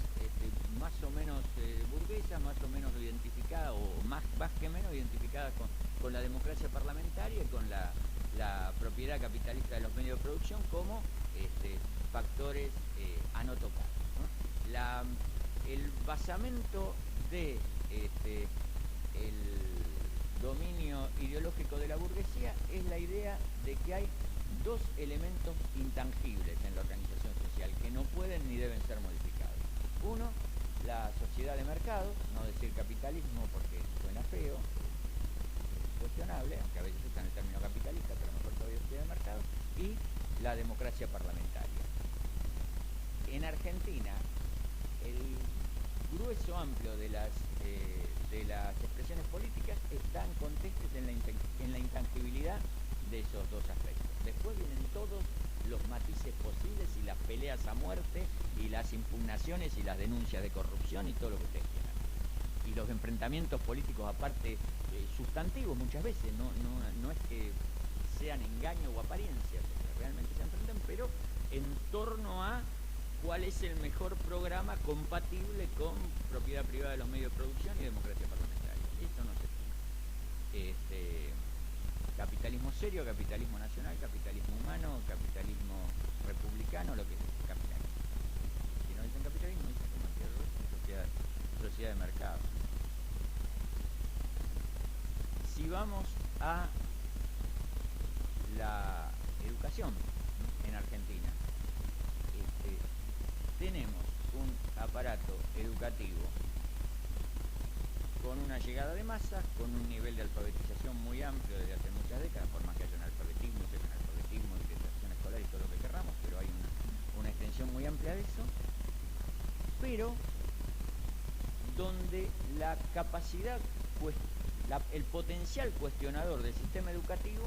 más o menos burguesas, más o menos identificadas, o más que menos identificadas con la democracia parlamentaria y con la propiedad capitalista de los medios de producción como factores a no tocar, ¿no? El basamento de el dominio ideológico de la burguesía es la idea de que hay dos elementos intangibles en la organización social que no pueden ni deben ser modificados. Uno, la sociedad de mercado, no decir capitalismo porque suena feo, es cuestionable, aunque a veces está en el término capitalista, pero mejor todavía sociedad de mercado, y la democracia parlamentaria. En Argentina, el grueso amplio de las expresiones políticas están contextos en la intangibilidad de esos dos aspectos. Después vienen todos los matices posibles y las peleas a muerte y las impugnaciones y las denuncias de corrupción y todo lo que ustedes quieran. Y los enfrentamientos políticos aparte sustantivos muchas veces, no es que sean engaño o apariencia, porque realmente se enfrentan, pero en torno a cuál es el mejor programa compatible con propiedad privada de los medios de producción y democracia parlamentaria. Esto no se tiene. Capitalismo serio, capitalismo nacional, capitalismo humano, capitalismo republicano, lo que es capitalismo. Si no dicen capitalismo, dicen como sociedad de mercado. Si vamos a la educación en Argentina, tenemos un aparato educativo con una llegada de masas, con un nivel de alfabetización muy amplio desde hace muchas décadas, por más que haya un alfabetismo, digitalización escolar y todo lo que querramos, pero hay una extensión muy amplia de eso, pero donde la capacidad, el potencial cuestionador del sistema educativo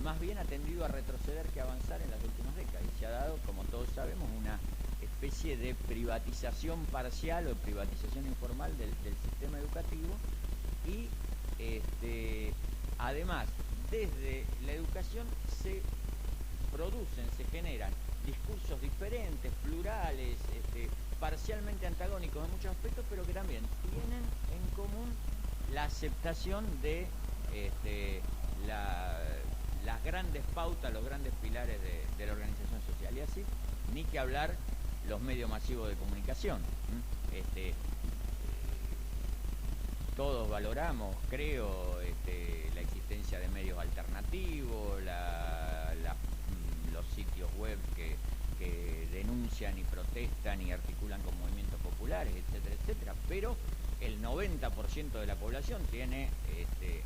más bien ha tendido a retroceder que a avanzar en las últimas décadas, y se ha dado, como todos sabemos, una especie de privatización parcial o privatización informal del sistema educativo y además desde la educación se generan discursos diferentes, plurales, parcialmente antagónicos en muchos aspectos, pero que también tienen en común la aceptación de las grandes pautas, los grandes pilares de la organización social. Y así, ni que hablar los medios masivos de comunicación. Todos valoramos, creo, la existencia de medios alternativos, los sitios web que denuncian y protestan y articulan con movimientos populares, etcétera, etcétera, pero el 90% de la población tiene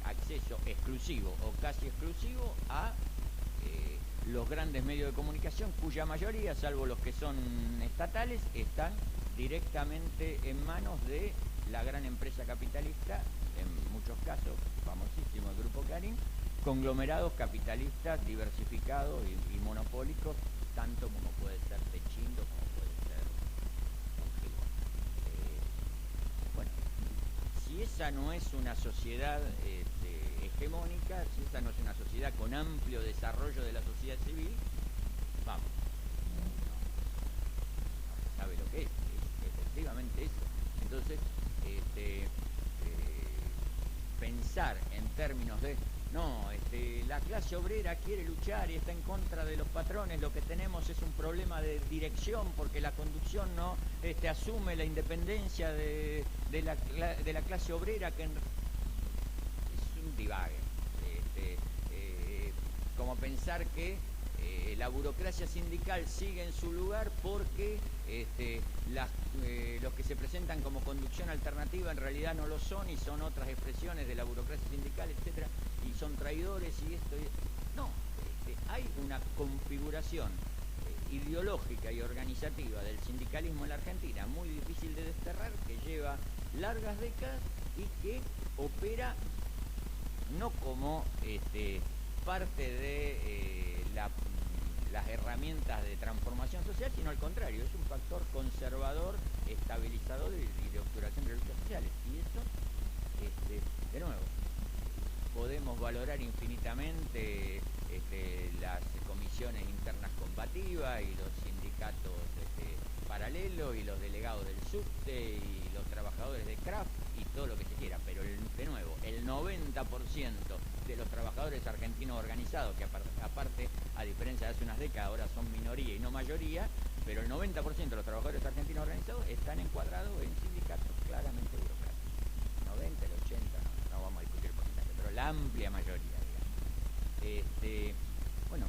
acceso exclusivo o casi exclusivo a los grandes medios de comunicación, cuya mayoría, salvo los que son estatales, están directamente en manos de la gran empresa capitalista, en muchos casos, famosísimo el Grupo Clarín, conglomerados capitalistas diversificados y monopólicos, tanto como puede ser Techindo, como puede ser Ongiwa. Bueno, si esa no es una sociedad hegemónica, si esa no es una sociedad con amplio desarrollo de la sociedad civil, vamos, no sabe lo que es efectivamente eso. Entonces, pensar en términos de no, la clase obrera quiere luchar y está en contra de los patrones, lo que tenemos es un problema de dirección porque la conducción no asume la independencia de la clase obrera, que es un divague. Como pensar que la burocracia sindical sigue en su lugar porque los que se presentan como conducción alternativa en realidad no lo son y son otras expresiones de la burocracia sindical, etcétera, y son traidores y esto y... No, hay una configuración ideológica y organizativa del sindicalismo en la Argentina muy difícil de desterrar, que lleva largas décadas y que opera no como parte de las herramientas de transformación social, sino al contrario, es un factor conservador, estabilizador y de obturación de luchas sociales. Y eso, de nuevo, podemos valorar infinitamente las comisiones internas combativas y los sindicatos paralelos y los delegados del subte y los trabajadores de Kraft y todo lo que se quiera, pero de nuevo, el 90% de los trabajadores argentinos organizados, que aparte, a diferencia de hace unas décadas, ahora son minoría y no mayoría, pero el 90% de los trabajadores argentinos organizados están encuadrados en sindicatos claramente burocráticos. 90, el 80, no vamos a discutir el porcentaje, pero la amplia mayoría, digamos. Bueno,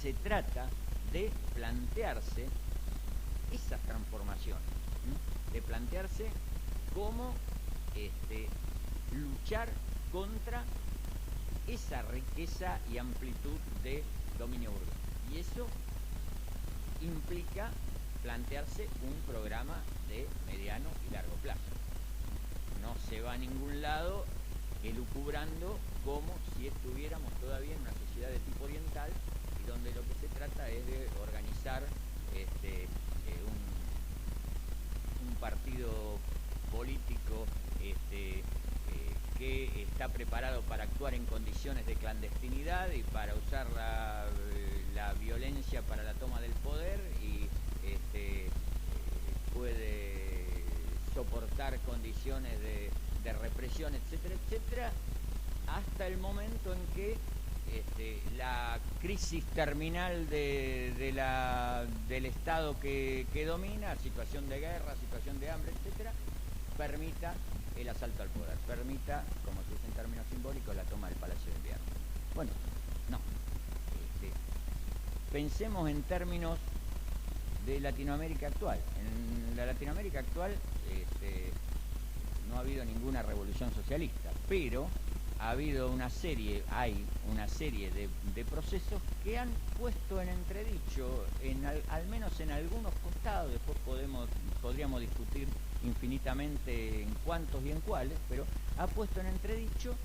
se trata de plantearse esas transformaciones, de plantearse cómo luchar contra esa riqueza y amplitud de dominio burgués. Y eso implica plantearse un programa de mediano y largo plazo. No se va a ningún lado elucubrando como si estuviéramos todavía en una sociedad de tipo oriental y donde lo que se trata es de organizar un partido político que está preparado para actuar en condiciones de clandestinidad y para usar la violencia para la toma del poder y puede soportar condiciones de represión, etcétera, etcétera, hasta el momento en que la crisis terminal del Estado que domina, situación de guerra, situación de hambre, etcétera, permita el asalto al poder, permita, como se dice en términos simbólicos, la toma del Palacio de Invierno. Bueno, no. Pensemos en términos de Latinoamérica actual. En la Latinoamérica actual no ha habido ninguna revolución socialista, pero hay una serie de procesos que han puesto en entredicho, al menos en algunos costados, después podríamos discutir infinitamente en cuántos y en cuáles, pero ha puesto en entredicho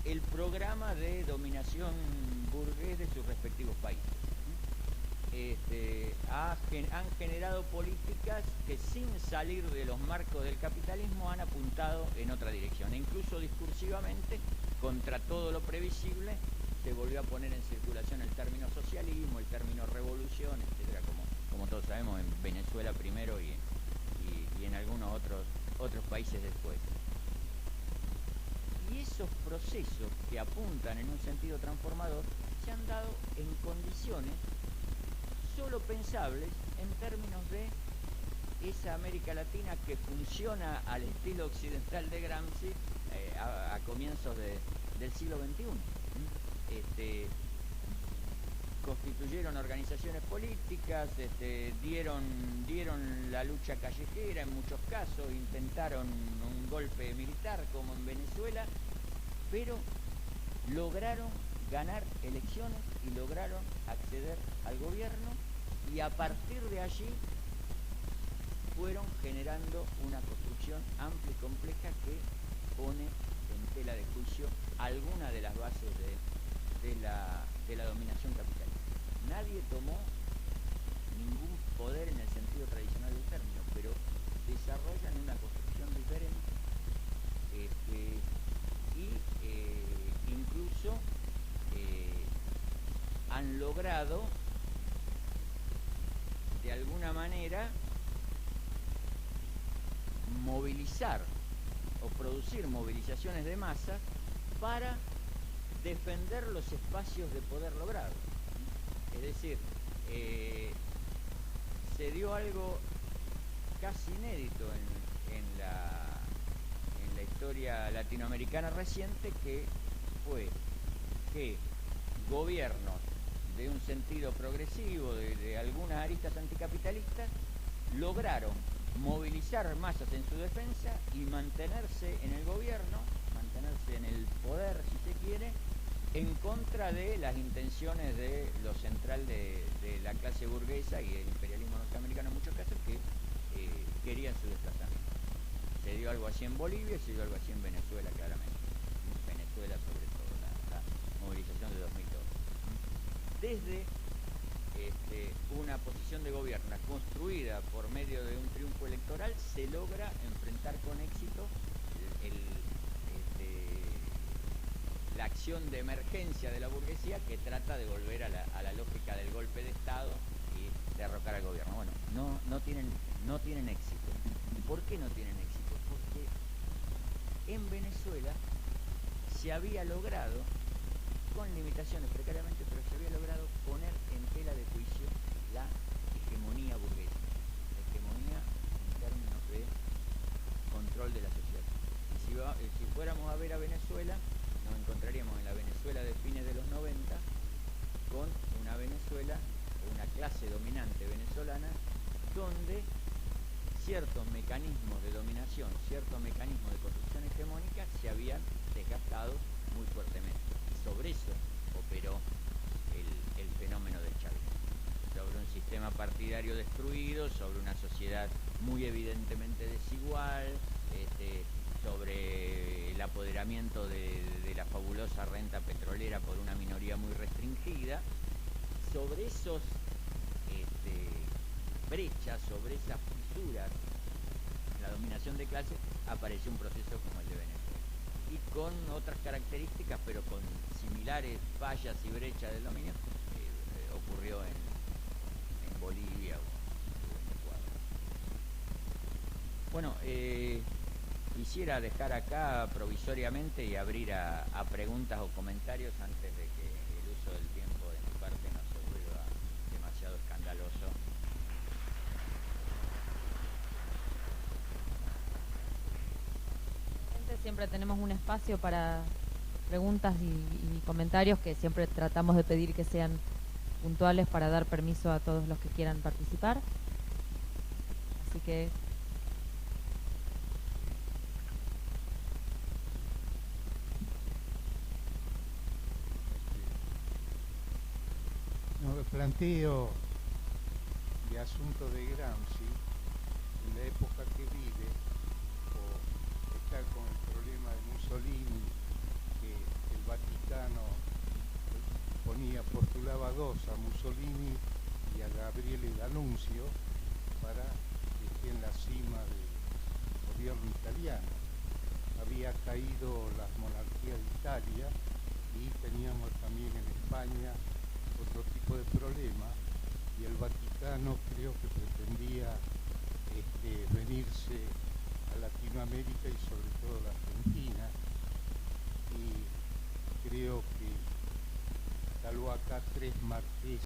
el programa de dominación burgués de sus respectivos países. Han generado políticas que sin salir de los marcos del capitalismo han apuntado en otra dirección, e incluso discursivamente, contra todo lo previsible, se volvió a poner en circulación el término socialismo, el término revolución, etcétera, como todos sabemos, en Venezuela primero y en algunos otros países después. Y esos procesos que apuntan en un sentido transformador se han dado en condiciones solo pensables en términos de esa América Latina que funciona al estilo occidental de Gramsci a comienzos del siglo XXI. Constituyeron organizaciones políticas, dieron la lucha callejera en muchos casos, intentaron un golpe militar como en Venezuela, pero lograron ganar elecciones y lograron acceder al gobierno, y a partir de allí fueron generando una construcción amplia y compleja que pone en tela de juicio alguna de las bases de la dominación capitalista. Nadie tomó ningún poder en el sentido tradicional del término, pero desarrollan una construcción diferente, y incluso han logrado de alguna manera movilizar o producir movilizaciones de masas para defender los espacios de poder logrado. Es decir, se dio algo casi inédito en la historia latinoamericana reciente, que fue que gobiernos de un sentido progresivo, de algunas aristas anticapitalistas, lograron movilizar masas en su defensa y mantenerse en el gobierno, mantenerse en el poder, si se quiere, en contra de las intenciones de lo central de la clase burguesa y el imperialismo norteamericano en muchos casos, que querían su desplazamiento. Se dio algo así en Bolivia y se dio algo así en Venezuela, claramente. En Venezuela, sobre todo, la movilización de 2002. Desde una posición de gobierno construida por medio de un triunfo electoral, se logra enfrentar con éxito la acción de emergencia de la burguesía, que trata de volver a la lógica del golpe de Estado y derrocar al gobierno. Bueno, no tienen éxito. ¿Por qué no tienen éxito? Porque en Venezuela se había logrado, con limitaciones precariamente, pero se había logrado poner en tela de juicio la hegemonía burguesa, la hegemonía en términos de control de la sociedad. Si fuéramos a ver a Venezuela, nos encontraríamos en la Venezuela de fines de los 90 con una Venezuela, una clase dominante venezolana, donde ciertos mecanismos de dominación, ciertos mecanismos de construcción hegemónica se habían desgastado muy fuertemente. Sobre eso operó el fenómeno del chavismo, sobre un sistema partidario destruido, sobre una sociedad muy evidentemente desigual, sobre el apoderamiento de la fabulosa renta petrolera por una minoría muy restringida. Sobre esos brechas, sobre esas fisuras en la dominación de clase, apareció un proceso como el de Venezuela, y con otras características, pero con similares fallas y brechas del dominio, ocurrió en Bolivia o en Ecuador. Bueno, quisiera dejar acá provisoriamente y abrir a preguntas o comentarios antes de que el uso del tiempo de mi parte no se vuelva demasiado escandaloso. Siempre tenemos un espacio para preguntas y comentarios, que siempre tratamos de pedir que sean puntuales para dar permiso a todos los que quieran participar. Así que no, el planteo de asunto de Gramsci en la época que vive, o está con el problema de Mussolini, que el Vaticano postulaba dos, a Mussolini y a Gabriele D'Annunzio, para que esté en la cima del gobierno italiano. Había caído la monarquía de Italia y teníamos también en España otro tipo de problema, y el Vaticano creo que pretendía venirse a Latinoamérica y sobre todo a la Argentina, y creo que instaló acá 3 marqueses